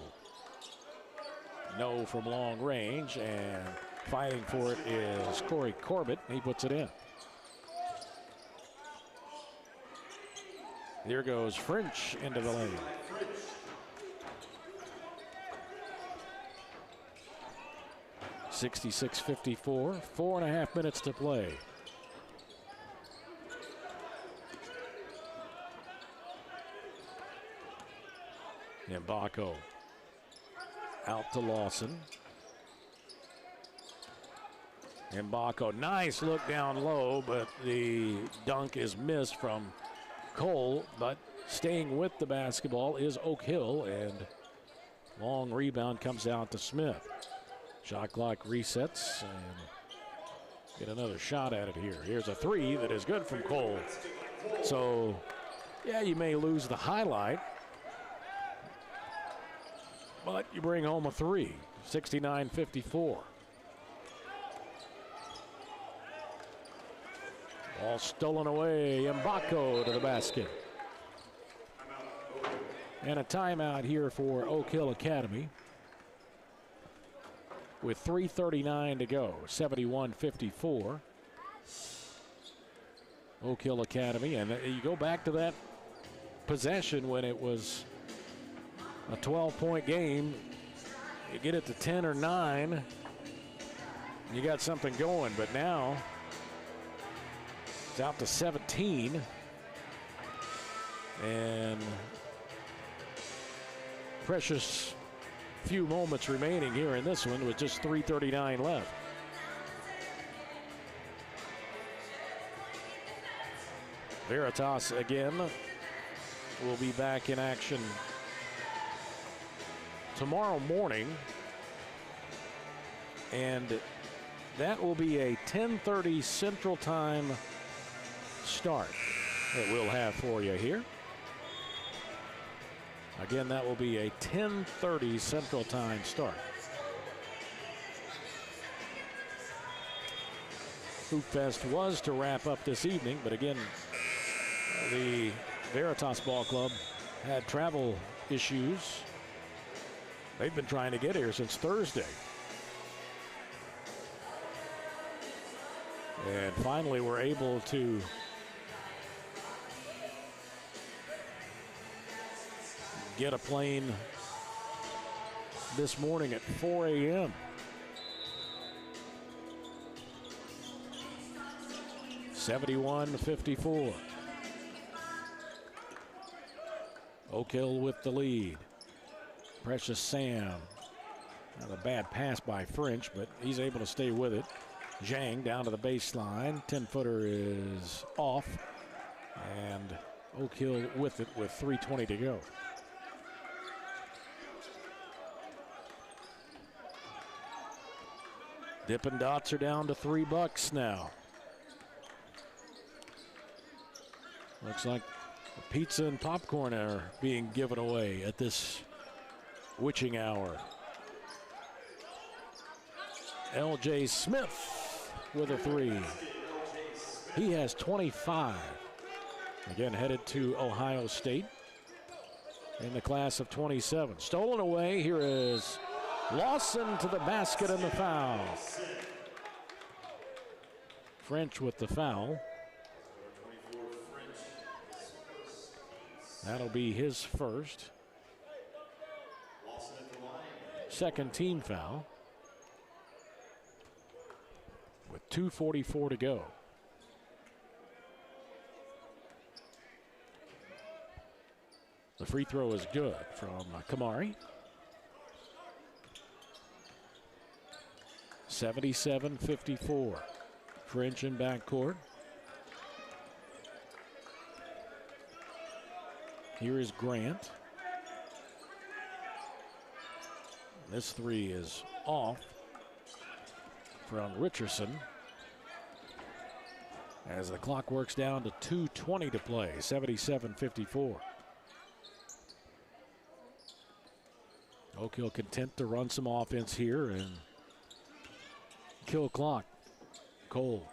No from long range, and fighting for it is Corey Corbett. He puts it in. Here goes French into the lane. (66-54), 4.5 minutes to play. Mbako out to Lawson. Mbako, nice look down low, but the dunk is missed from Cole, but staying with the basketball is Oak Hill, and long rebound comes out to Smith. Shot clock resets, and get another shot at it here. Here's a three that is good from Cole. So, yeah, you may lose the highlight, but you bring home a three. 69-54. Ball stolen away. Mbako to the basket. And a timeout here for Oak Hill Academy with 3:39 to go. 71-54. Oak Hill Academy. And you go back to that possession when it was a 12-point game. You get it to 10 or 9, you got something going. But now it's out to 17. And precious few moments remaining here in this one with just 3:39 left. Veritas again will be back in action tomorrow morning, and that will be a 10:30 Central Time start that we'll have for you here. Again, that will be a 10:30 Central Time start. Hoopfest was to wrap up this evening, but again, the Veritas Ball Club had travel issues. They've been trying to get here since Thursday. And finally we're able to get a plane this morning at 4 a.m. 71-54. Oak Hill with the lead. Precious Sam. Not a bad pass by French, but he's able to stay with it. Zhang down to the baseline. 10-footer is off. And Oak Hill with it with 3:20 to go. Dippin' Dots are down to $3 now. Looks like pizza and popcorn are being given away at this witching hour. LJ Smith with a three. He has 25. Again, headed to Ohio State in the class of 27. Stolen away. Here is Lawson to the basket and the foul. French with the foul. That'll be his first. Second team foul. With 2:44 to go. The free throw is good from Kamari. 77-54. French in backcourt. Here is Grant. This three is off from Richardson as the clock works down to 2:20 to play. 77-54. Oak Hill content to run some offense here and kill clock. Cole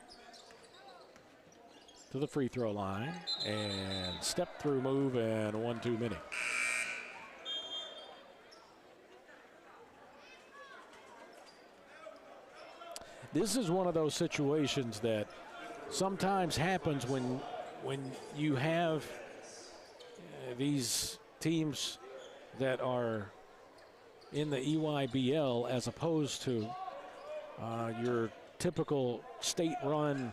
to the free throw line and step through move and 1-2 mini. This is one of those situations that sometimes happens when you have these teams that are in the EYBL as opposed to your typical state-run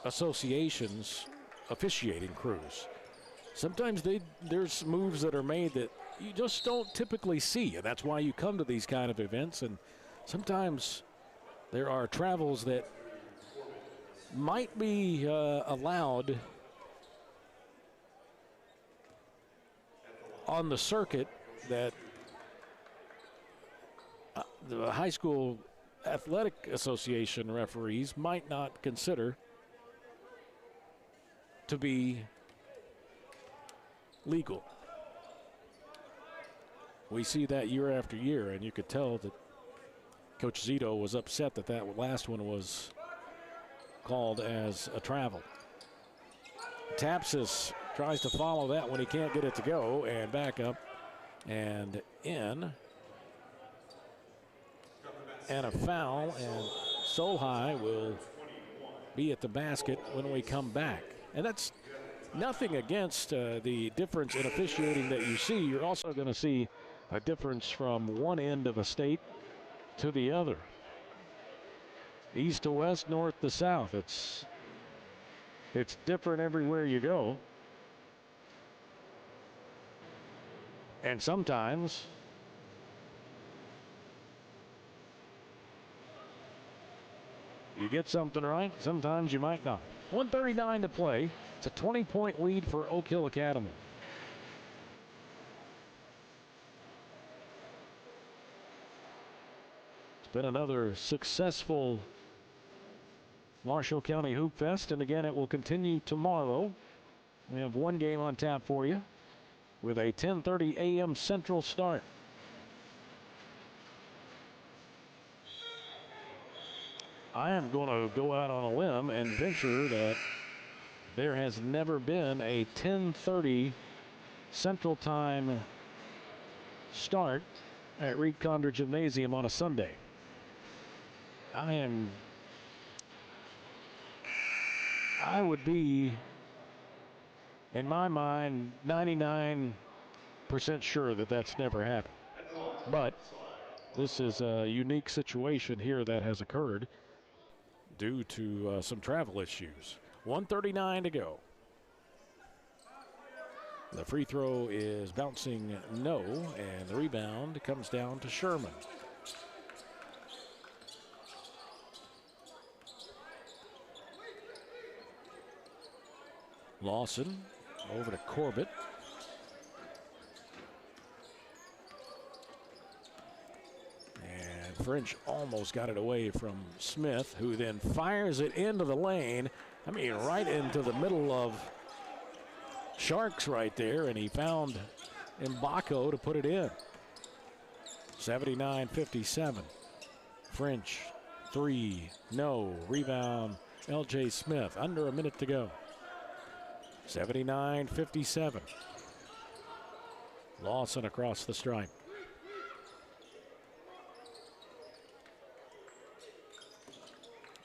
associations officiating crews. Sometimes there's moves that are made that you just don't typically see, and that's why you come to these kind of events. And sometimes there are travels that might be allowed on the circuit that the high school athletic association referees might not consider to be legal. We see that year after year, and you could tell that Coach Zito was upset that that last one was called as a travel. Tapsis tries to follow that when he can't get it to go, and back up and in. And a foul, and Solhai will be at the basket when we come back. And that's nothing against the difference in officiating that you see. You're also going to see a difference from one end of a state to the other. East to west, north to south. It's different everywhere you go. And sometimes you get something right, sometimes you might not. 1:39 to play. It's a 20-point lead for Oak Hill Academy. It's been another successful Marshall County Hoopfest, and again, it will continue tomorrow. We have one game on tap for you with a 10:30 a.m. Central start. I am going to go out on a limb and venture that there has never been a 10:30 Central Time start at Reed Condor Gymnasium on a Sunday. I would be, in my mind, 99% sure that that's never happened. But this is a unique situation here that has occurred. due to some travel issues. 1:39 to go. The free throw is bouncing no, and the rebound comes down to Sherman. Lawson over to Corbett. And French almost got it away from Smith, who then fires it into the lane. I mean, right into the middle of Sharks right there, and he found Mbako to put it in. 79-57. French, three, no. Rebound, L.J. Smith, under a minute to go. 79-57. Lawson across the stripe.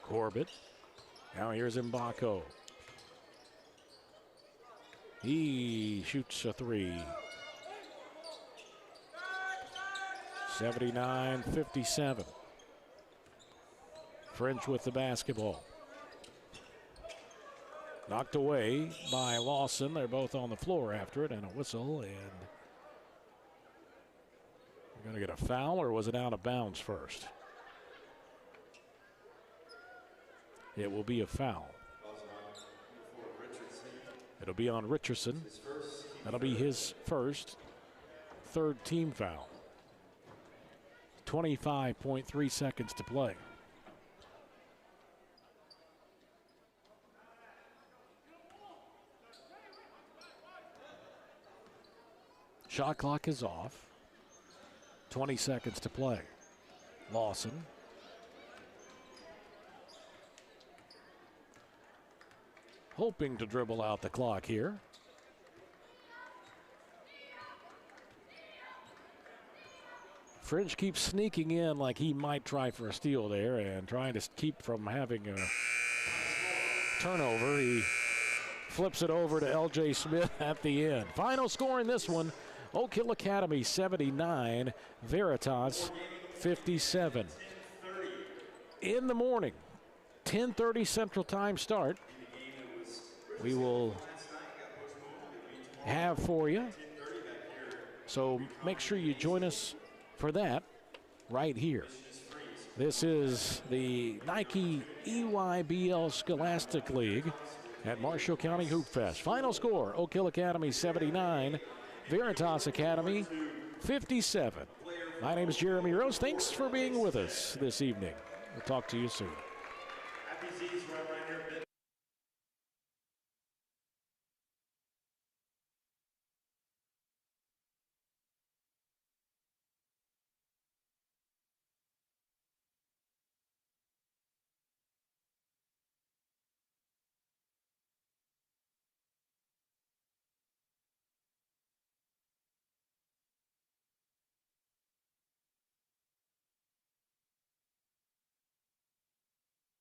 Corbett. Now here's Mbako. He shoots a three. 79-57. French with the basketball. Knocked away by Lawson. They're both on the floor after it, and a whistle, and we're going to get a foul, or was it out of bounds first? It will be a foul. It'll be on Richardson. That'll be his first, third team foul. 25.3 seconds to play. Shot clock is off. 20 seconds to play. Lawson. Hoping to dribble out the clock here. French keeps sneaking in like he might try for a steal there and trying to keep from having a turnover. He flips it over to L.J. Smith at the end. Final score in this one, Oak Hill Academy 79, Veritas 57. In the morning, 10:30 Central Time start. We will have for you. So make sure you join us for that right here. This is the Nike EYBL Scholastic League at Marshall County Hoopfest. Final score, Oak Hill Academy 79, Veritas Academy 57. My name is Jeremy Rose. Thanks for being with us this evening. We'll talk to you soon.